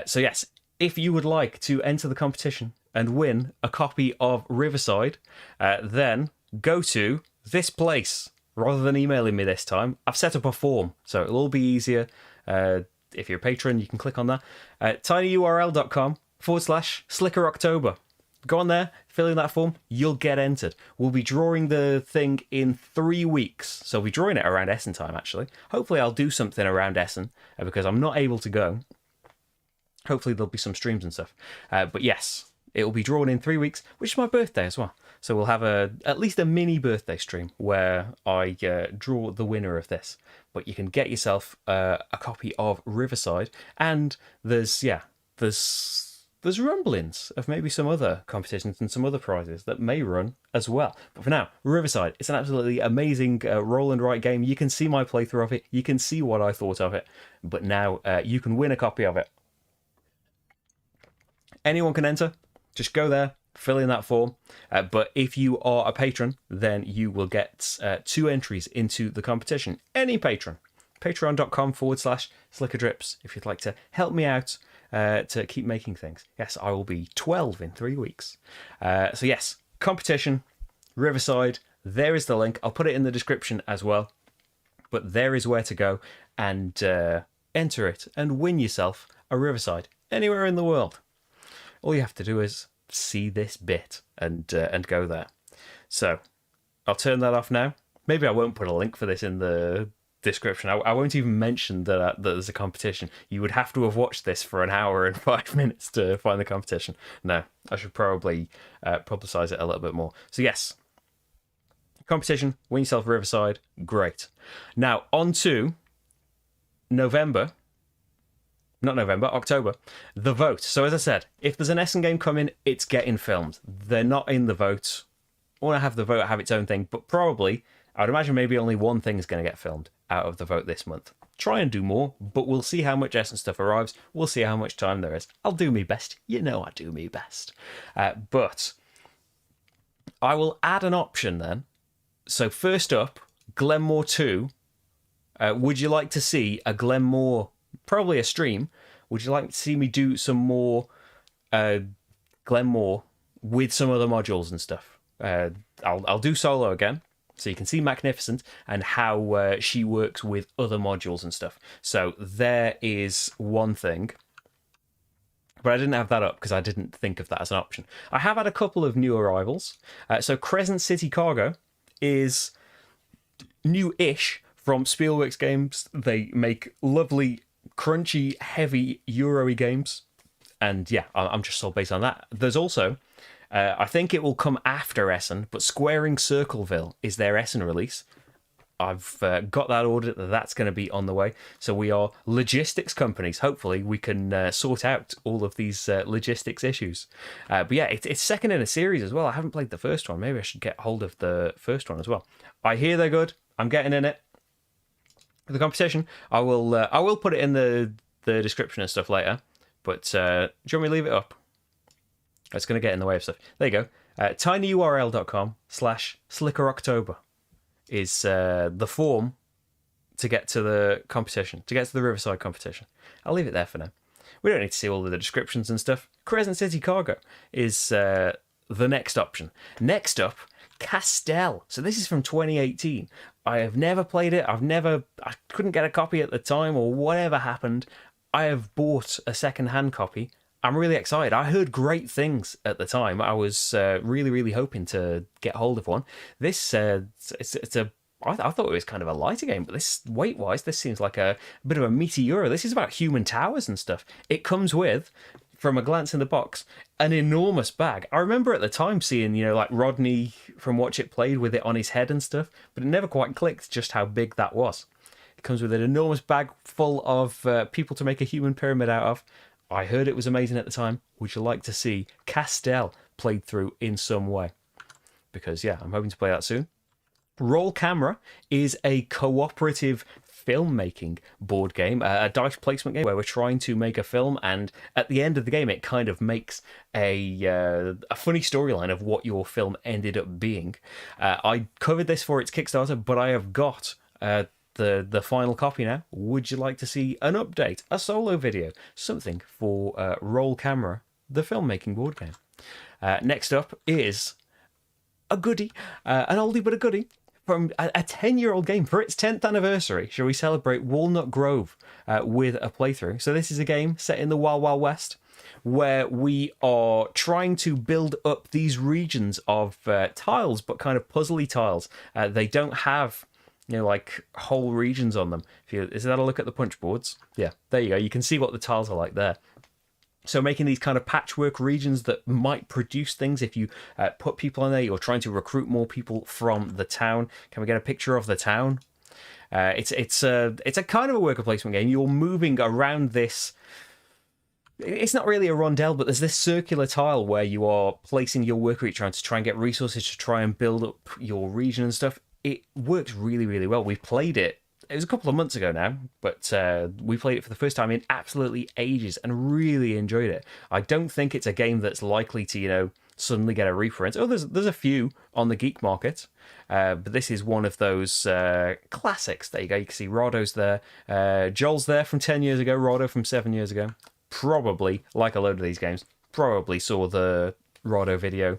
So yes, if you would like to enter the competition and win a copy of Riverside, then go to this place. Rather than emailing me this time, I've set up a form, so it'll all be easier. If you're a patron, you can click on that. tinyurl.com/SlickerOctober. Go on there, fill in that form, you'll get entered. We'll be drawing the thing in 3 weeks. So we'll be drawing it around Essen time, actually. Hopefully I'll do something around Essen, because I'm not able to go. Hopefully there'll be some streams and stuff. But yes, it will be drawn in 3 weeks, which is my birthday as well. So we'll have at least a mini birthday stream where I draw the winner of this. But you can get yourself a copy of Riverside, and there's rumblings of maybe some other competitions and some other prizes that may run as well. But for now, Riverside, it's an absolutely amazing roll and write game. You can see my playthrough of it. You can see what I thought of it. But now you can win a copy of it. Anyone can enter. Just go there, fill in that form. But if you are a patron, then you will get 2 entries into the competition. Any patron. Patreon.com/SlickerDrips if you'd like to help me out to keep making things. Yes, I will be 12 in 3 weeks. So yes, competition, Riverside, there is the link. I'll put it in the description as well. But there is where to go and enter it and win yourself a Riverside anywhere in the world. All you have to do is see this bit and go there. So I'll turn that off now. Maybe I won't put a link for this in the description. I won't even mention that there's a competition. You would have to have watched this for an hour and 5 minutes to find the competition. No, I should probably publicise it a little bit more. So yes, competition, win yourself Riverside, great. Now on to October, the vote. So as I said, if there's an Essen game coming, it's getting filmed. They're not in the vote. I want to have the vote have its own thing, but probably, I'd imagine maybe only one thing is going to get filmed out of the vote this month. Try and do more, but we'll see how much Essen stuff arrives. We'll see how much time there is. I'll do me best. You know I do me best. But I will add an option then. So first up, Glenmore 2. Would you like to see a Glenmore, probably a stream? Would you like to see me do some more Glenmore with some other modules and stuff? I'll do solo again. So you can see Magnificent and how she works with other modules and stuff. So there is one thing. But I didn't have that up because I didn't think of that as an option. I have had a couple of new arrivals. So Crescent City Cargo is new-ish from Spielworks Games. They make lovely, crunchy, heavy Euro-y games. And yeah, I'm just sold based on that. There's also, I think it will come after Essen, but Squaring Circleville is their Essen release. I've got that ordered. That's going to be on the way. So we are logistics companies. Hopefully we can sort out all of these logistics issues. But yeah, it's second in a series as well. I haven't played the first one. Maybe I should get hold of the first one as well. I hear they're good. I'm getting in it. The competition, I will put it in the description and stuff later. But do you want me to leave it up? It's going to get in the way of stuff. There you go. tinyurl.com/SlickerOctober. is the form to get to the competition, to get to the Riverside competition. I'll leave it there for now. We don't need to see all of the descriptions and stuff. Crescent City Cargo is the next option. Next up, Castell. So this is from 2018. I have never played it. I couldn't get a copy at the time or whatever happened. I have bought a second-hand copy. I'm really excited. I heard great things at the time. I was really, really hoping to get hold of one. This, I thought it was kind of a lighter game, but this, weight-wise, this seems like a bit of a meaty Euro. This is about human towers and stuff. It comes with, from a glance in the box, an enormous bag. I remember at the time seeing, like Rodney from Watch It Played with it on his head and stuff, but it never quite clicked just how big that was. It comes with an enormous bag full of people to make a human pyramid out of. I heard it was amazing at the time. Would you like to see Castell played through in some way? Because, yeah, I'm hoping to play that soon. Roll Camera is a cooperative filmmaking board game, a dice placement game where we're trying to make a film, and at the end of the game it kind of makes a funny storyline of what your film ended up being. I covered this for its Kickstarter, but I have got the final copy now. Would you like to see an update, a solo video, something for Roll Camera, the filmmaking board game? Next up is a goodie, an oldie but a goodie, from a 10-year-old game. For its 10th anniversary, shall we celebrate Walnut Grove with a playthrough? So this is a game set in the Wild Wild West, where we are trying to build up these regions of tiles, but kind of puzzly tiles. They don't have like whole regions on them. Is that a look at the punch boards? Yeah, there you go. You can see what the tiles are like there. So making these kind of patchwork regions that might produce things if you put people in there. You're trying to recruit more people from the town. Can we get a picture of the town? It's a kind of a worker placement game. You're moving around this. It's not really a rondel, but there's this circular tile where you are placing your worker each trying to get resources to try and build up your region and stuff. It works really, really well. We played it. It was a couple of months ago now, but we played it for the first time in absolutely ages and really enjoyed it. I don't think it's a game that's likely to, suddenly get a reprint. Oh, there's a few on the geek market, but this is one of those classics. There you go. You can see Rodo's there. Joel's there from 10 years ago. Rodo from 7 years ago. Probably, like a load of these games, probably saw the Rodo video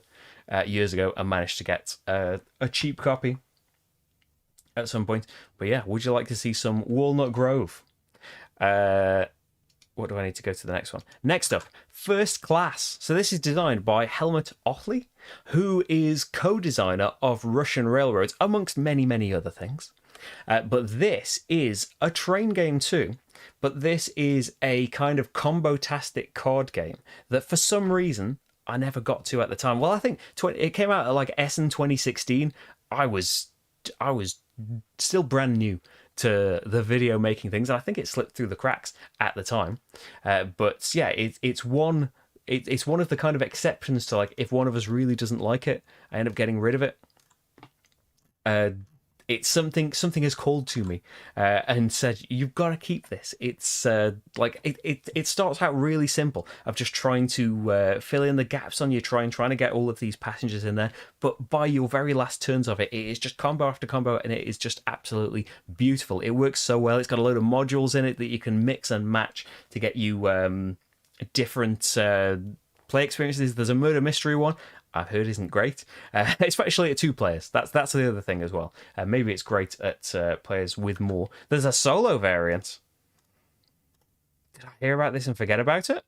years ago and managed to get a cheap copy at some point. But yeah, would you like to see some Walnut Grove? What do I need to go to the next one? Next up, First Class. So this is designed by Helmut Ochley, who is co-designer of Russian Railroads, amongst many, many other things. But this is a train game too. But this is a kind of combo-tastic card game that for some reason I never got to at the time. Well, I think it came out at like Essen 2016. I was still brand new to the video making things, and I think it slipped through the cracks at the time. But yeah, it's one of the kind of exceptions to, like, if one of us really doesn't like it, I end up getting rid of it. It's something has called to me and said, you've got to keep this. It's it starts out really simple of just trying to fill in the gaps on your train, trying to get all of these passengers in there. But by your very last turns of it, it is just combo after combo, and it is just absolutely beautiful. It works so well. It's got a load of modules in it that you can mix and match to get you different play experiences. There's a murder mystery one. I've heard isn't great, especially at 2 players. That's the other thing as well. Maybe it's great at players with more. There's a solo variant. Did I hear about this and forget about it?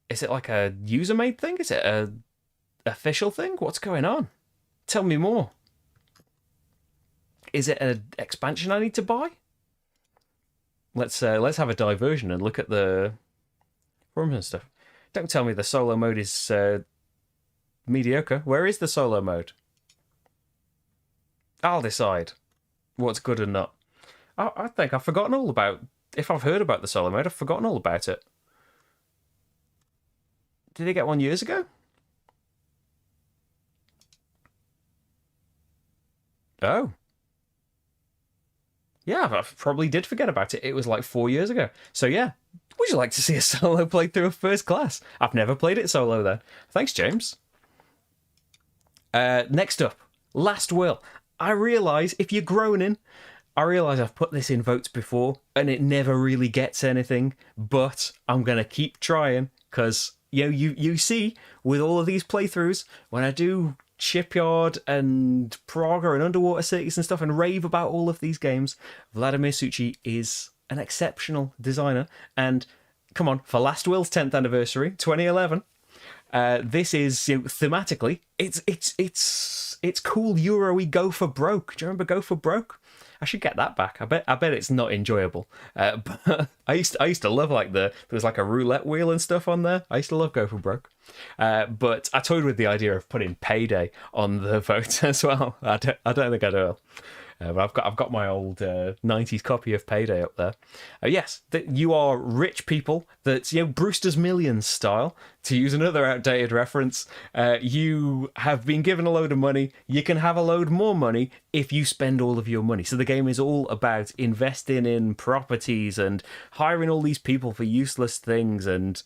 Is it like a user-made thing? Is it a official thing? What's going on? Tell me more. Is it an expansion I need to buy? Let's have a diversion and look at the forums and stuff. Don't tell me the solo mode is mediocre. Where is the solo mode? I'll decide what's good and not. I think I've forgotten all about... If I've heard about the solo mode, I've forgotten all about it. Did they get one years ago? Oh. Yeah, I probably did forget about it. It was like 4 years ago. So yeah, would you like to see a solo playthrough of First Class? I've never played it solo though. Thanks, James. Next up, Last Will. I realise if you're groaning, I realise I've put this in votes before and it never really gets anything, but I'm going to keep trying because, you see, with all of these playthroughs, when I do Shipyard and Praga and Underwater Cities and stuff and rave about all of these games, Vladimir Suchy is an exceptional designer. And come on, for Last Will's 10th anniversary, 2011, this is thematically, it's cool Euro-y Go for Broke. Do you remember Go for Broke? I should get that back. I bet it's not enjoyable. But I used to love there was like a roulette wheel and stuff on there. I used to love Go for Broke. But I toyed with the idea of putting Payday on the vote as well. I don't think I will. But I've got my old 90s copy of Payday up there. Yes, that you are rich people. That's Brewster's Millions style. To use another outdated reference, you have been given a load of money. You can have a load more money if you spend all of your money. So the game is all about investing in properties and hiring all these people for useless things. And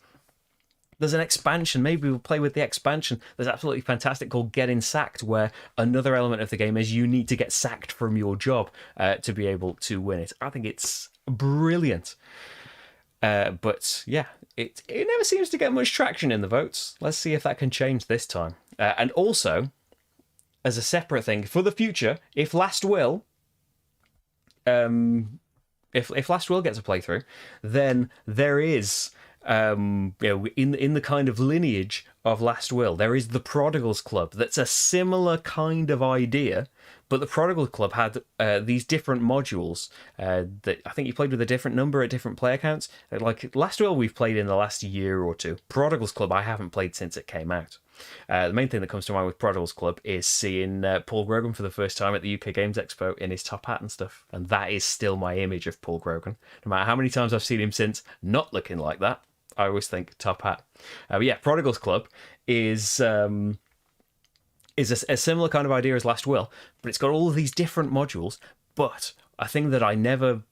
there's an expansion. Maybe we'll play with the expansion. There's absolutely fantastic called Getting Sacked, where another element of the game is you need to get sacked from your job to be able to win it. I think it's brilliant. But yeah, it never seems to get much traction in the votes. Let's see if that can change this time. And also, as a separate thing, for the future, if Last Will... if Last Will gets a playthrough, then there is... in the kind of lineage of Last Will, there is the Prodigals Club. That's a similar kind of idea, but the Prodigals Club had these different modules that I think you played with a different number at different player counts. Like Last Will, we've played in the last year or two. Prodigals Club, I haven't played since it came out. The main thing that comes to mind with Prodigals Club is seeing Paul Grogan for the first time at the UK Games Expo in his top hat and stuff, and that is still my image of Paul Grogan. No matter how many times I've seen him since, not looking like that. I always think top hat. But yeah, Prodigals Club is a similar kind of idea as Last Will, but it's got all of these different modules. But a thing that I never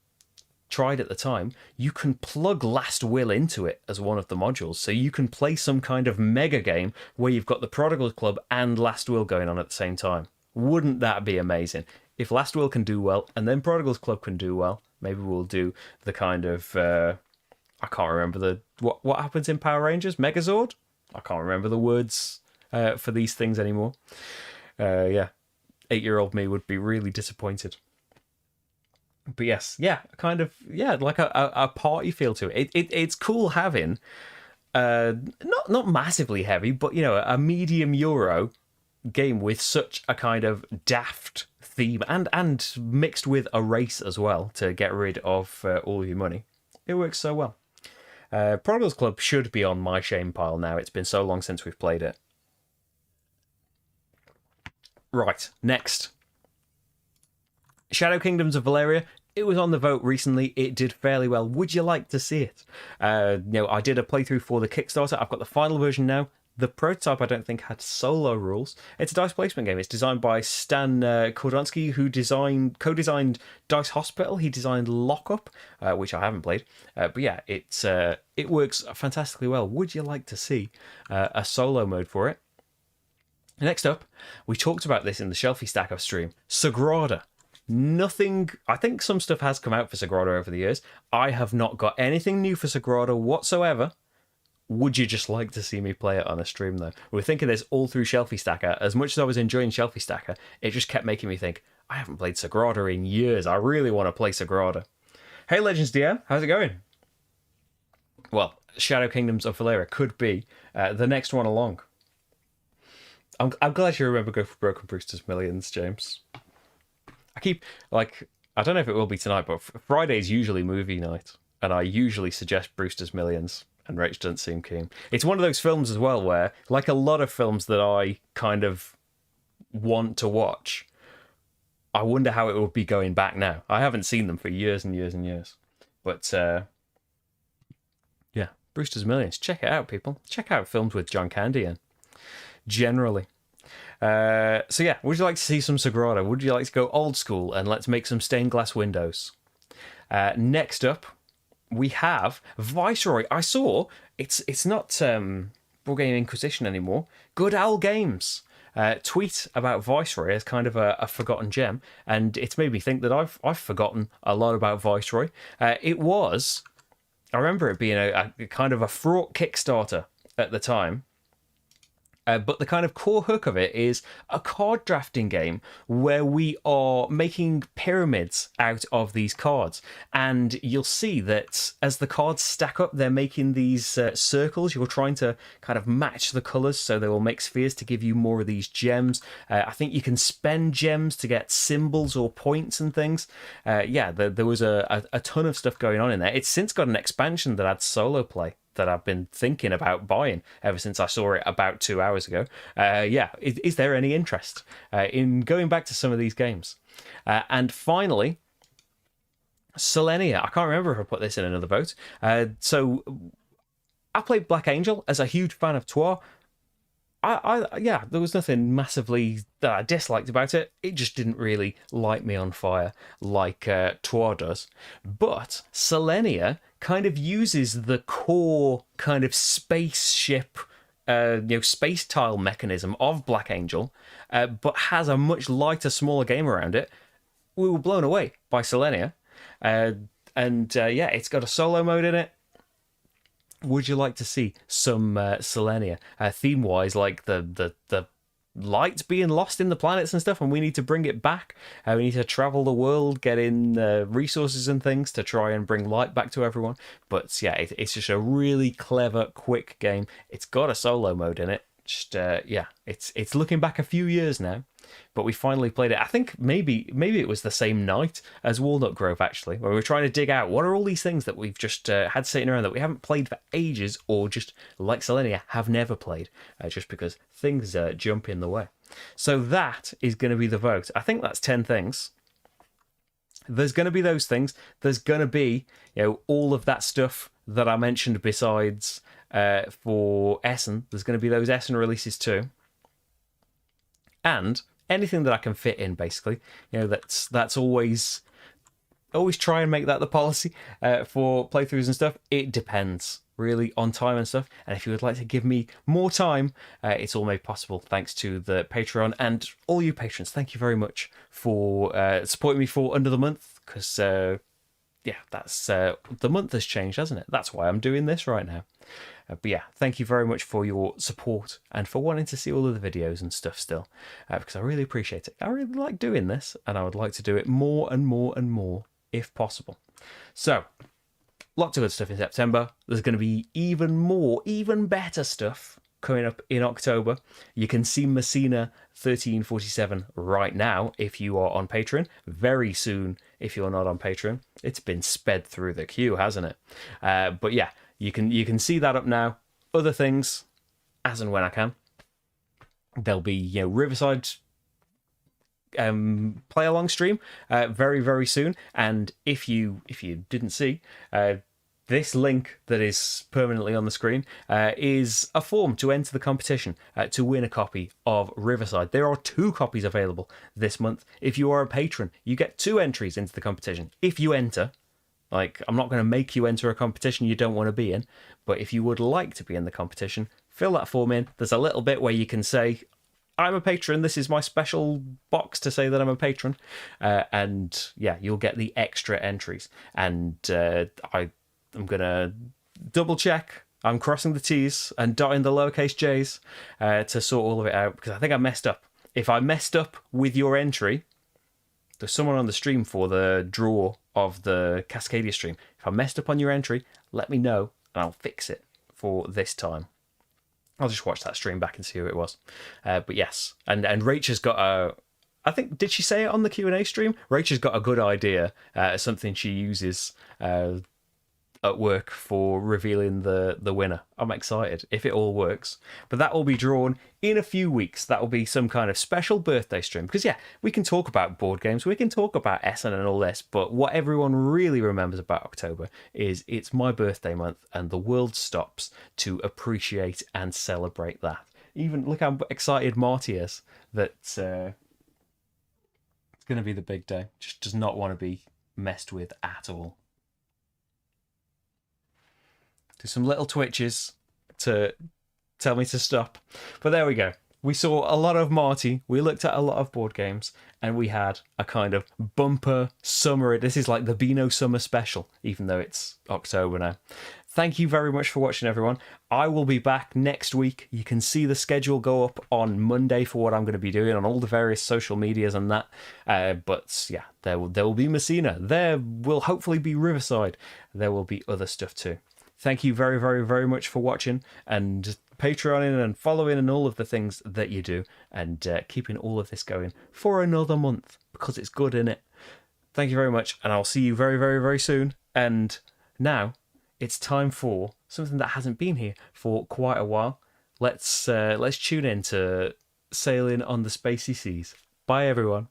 tried at the time, you can plug Last Will into it as one of the modules. So you can play some kind of mega game where you've got the Prodigals Club and Last Will going on at the same time. Wouldn't that be amazing? If Last Will can do well and then Prodigals Club can do well, maybe we'll do the kind of... I can't remember what happens in Power Rangers? Megazord? I can't remember the words for these things anymore. Yeah, 8-year-old me would be really disappointed. But yes, like a party feel to it. It's cool having not massively heavy, but a medium Euro game with such a kind of daft theme and mixed with a race as well to get rid of all your money. It works so well. Prodigals Club should be on my shame pile now. It's been so long since we've played it. Right, next. Shadow Kingdoms of Valeria. It was on the vote recently. It did fairly well. Would you like to see it? I did a playthrough for the Kickstarter. I've got the final version now. The prototype, I don't think, had solo rules. It's a dice placement game. It's designed by Stan Kordonsky, who co-designed Dice Hospital. He designed Lockup, which I haven't played. But yeah, it works fantastically well. Would you like to see a solo mode for it? Next up, we talked about this in the Shelfie Stacker stream. Sagrada. Nothing... I think some stuff has come out for Sagrada over the years. I have not got anything new for Sagrada whatsoever. Would you just like to see me play it on a stream, though? We were thinking this all through Shelfie Stacker. As much as I was enjoying Shelfie Stacker, it just kept making me think, I haven't played Sagrada in years. I really want to play Sagrada. Hey, Legends DM, how's it going? Well, Shadow Kingdoms of Valeria could be the next one along. I'm glad you remember Go for Broken Brewster's Millions, James. I keep, like, I don't know if it will be tonight, but Friday's usually movie night, and I usually suggest Brewster's Millions, and Rach doesn't seem keen. It's one of those films as well where, like a lot of films that I kind of want to watch, I wonder how it would be going back now. I haven't seen them for years and years and years. But, yeah, Brewster's Millions. Check it out, people. Check out films with John Candy in. Generally. So yeah, would you like to see some Sagrada? Would you like to go old school and let's make some stained glass windows? Next up, we have Viceroy. I saw it's not Board Game Inquisition anymore. Good Owl Games tweet about Viceroy as kind of a forgotten gem, and it's made me think that I've forgotten a lot about Viceroy. I remember it being a kind of a fraught Kickstarter at the time. But the kind of core hook of it is a card drafting game where we are making pyramids out of these cards. And you'll see that as the cards stack up, they're making these circles. You're trying to kind of match the colours so they will make spheres to give you more of these gems. I think you can spend gems to get symbols or points and things. There was a ton of stuff going on in there. It's since got an expansion that adds solo play that I've been thinking about buying ever since I saw it about 2 hours ago. Is there any interest in going back to some of these games? And finally, Solenia. I can't remember if I put this in another vote. So I played Black Angel as a huge fan of Troyes. There was nothing massively that I disliked about it. It just didn't really light me on fire like Troyes does. But Solenia kind of uses the core kind of spaceship, space tile mechanism of Black Angel, but has a much lighter, smaller game around it. We were blown away by Solenia. It's got a solo mode in it. Would you like to see some Solenia theme-wise, like the light being lost in the planets and stuff, and we need to bring it back? We need to travel the world, get in resources and things to try and bring light back to everyone. But yeah, it's just a really clever, quick game. It's got a solo mode in it. It's looking back a few years now, but we finally played it. I think maybe it was the same night as Walnut Grove, actually, where we were trying to dig out what are all these things that we've just had sitting around that we haven't played for ages, or just like Solenia have never played, just because things jump in the way. So that is going to be the vote. I think that's 10 things. There's going to be those things. There's going to be all of that stuff that I mentioned besides for Essen. There's going to be those Essen releases too, and anything that I can fit in, basically. That's always try and make that the policy for playthroughs and stuff. It depends really on time and stuff, and if you would like to give me more time, it's all made possible thanks to the Patreon and all you patrons. Thank you very much for supporting me for under the month, because that's the month has changed, hasn't it? That's why I'm doing this right now. But yeah, thank you very much for your support and for wanting to see all of the videos and stuff still, because I really appreciate it. I really like doing this, and I would like to do it more and more and more if possible. So, lots of good stuff in September. There's going to be even better stuff coming up in October. You can see Messina 1347 right now if you are on Patreon. Very soon if you're not on Patreon. It's been sped through the queue, hasn't it? But yeah, you can see that up now. Other things, as and when I can. There'll be Riverside play along stream very, very soon. And if you didn't see, this link that is permanently on the screen is a form to enter the competition to win a copy of Riverside. There are 2 copies available this month. If you are a patron, you get 2 entries into the competition. If you enter, I'm not going to make you enter a competition you don't want to be in, but if you would like to be in the competition, fill that form in. There's a little bit where you can say, I'm a patron, this is my special box to say that I'm a patron, and yeah, you'll get the extra entries. And I'm going to double check I'm crossing the T's and dotting the lowercase J's to sort all of it out, because I think I messed up. If I messed up with your entry, there's someone on the stream for the draw of the Cascadia stream. If I messed up on your entry, let me know and I'll fix it for this time. I'll just watch that stream back and see who it was. But yes, and Rach has got a... I think, did she say it on the Q&A stream? Rach has got a good idea, something she uses at work for revealing the winner. I'm excited if it all works. But that will be drawn in a few weeks. That will be some kind of special birthday stream. Because yeah, we can talk about board games, we can talk about Essen and all this, but what everyone really remembers about October is it's my birthday month and the world stops to appreciate and celebrate that. Even look how excited Marty is that it's going to be the big day. Just does not want to be messed with at all. Do some little twitches to tell me to stop. But there we go. We saw a lot of Marty. We looked at a lot of board games. And we had a kind of bumper summer. This is like the Beano Summer Special, even though it's October now. Thank you very much for watching, everyone. I will be back next week. You can see the schedule go up on Monday for what I'm going to be doing on all the various social medias and that. But yeah, there will be Messina. There will hopefully be Riverside. There will be other stuff too. Thank you very, very, very much for watching and Patreoning and following and all of the things that you do and keeping all of this going for another month because it's good, innit? Thank you very much, and I'll see you very, very, very soon. And now it's time for something that hasn't been here for quite a while. Let's tune in to Sailing on the Spacey Seas. Bye, everyone.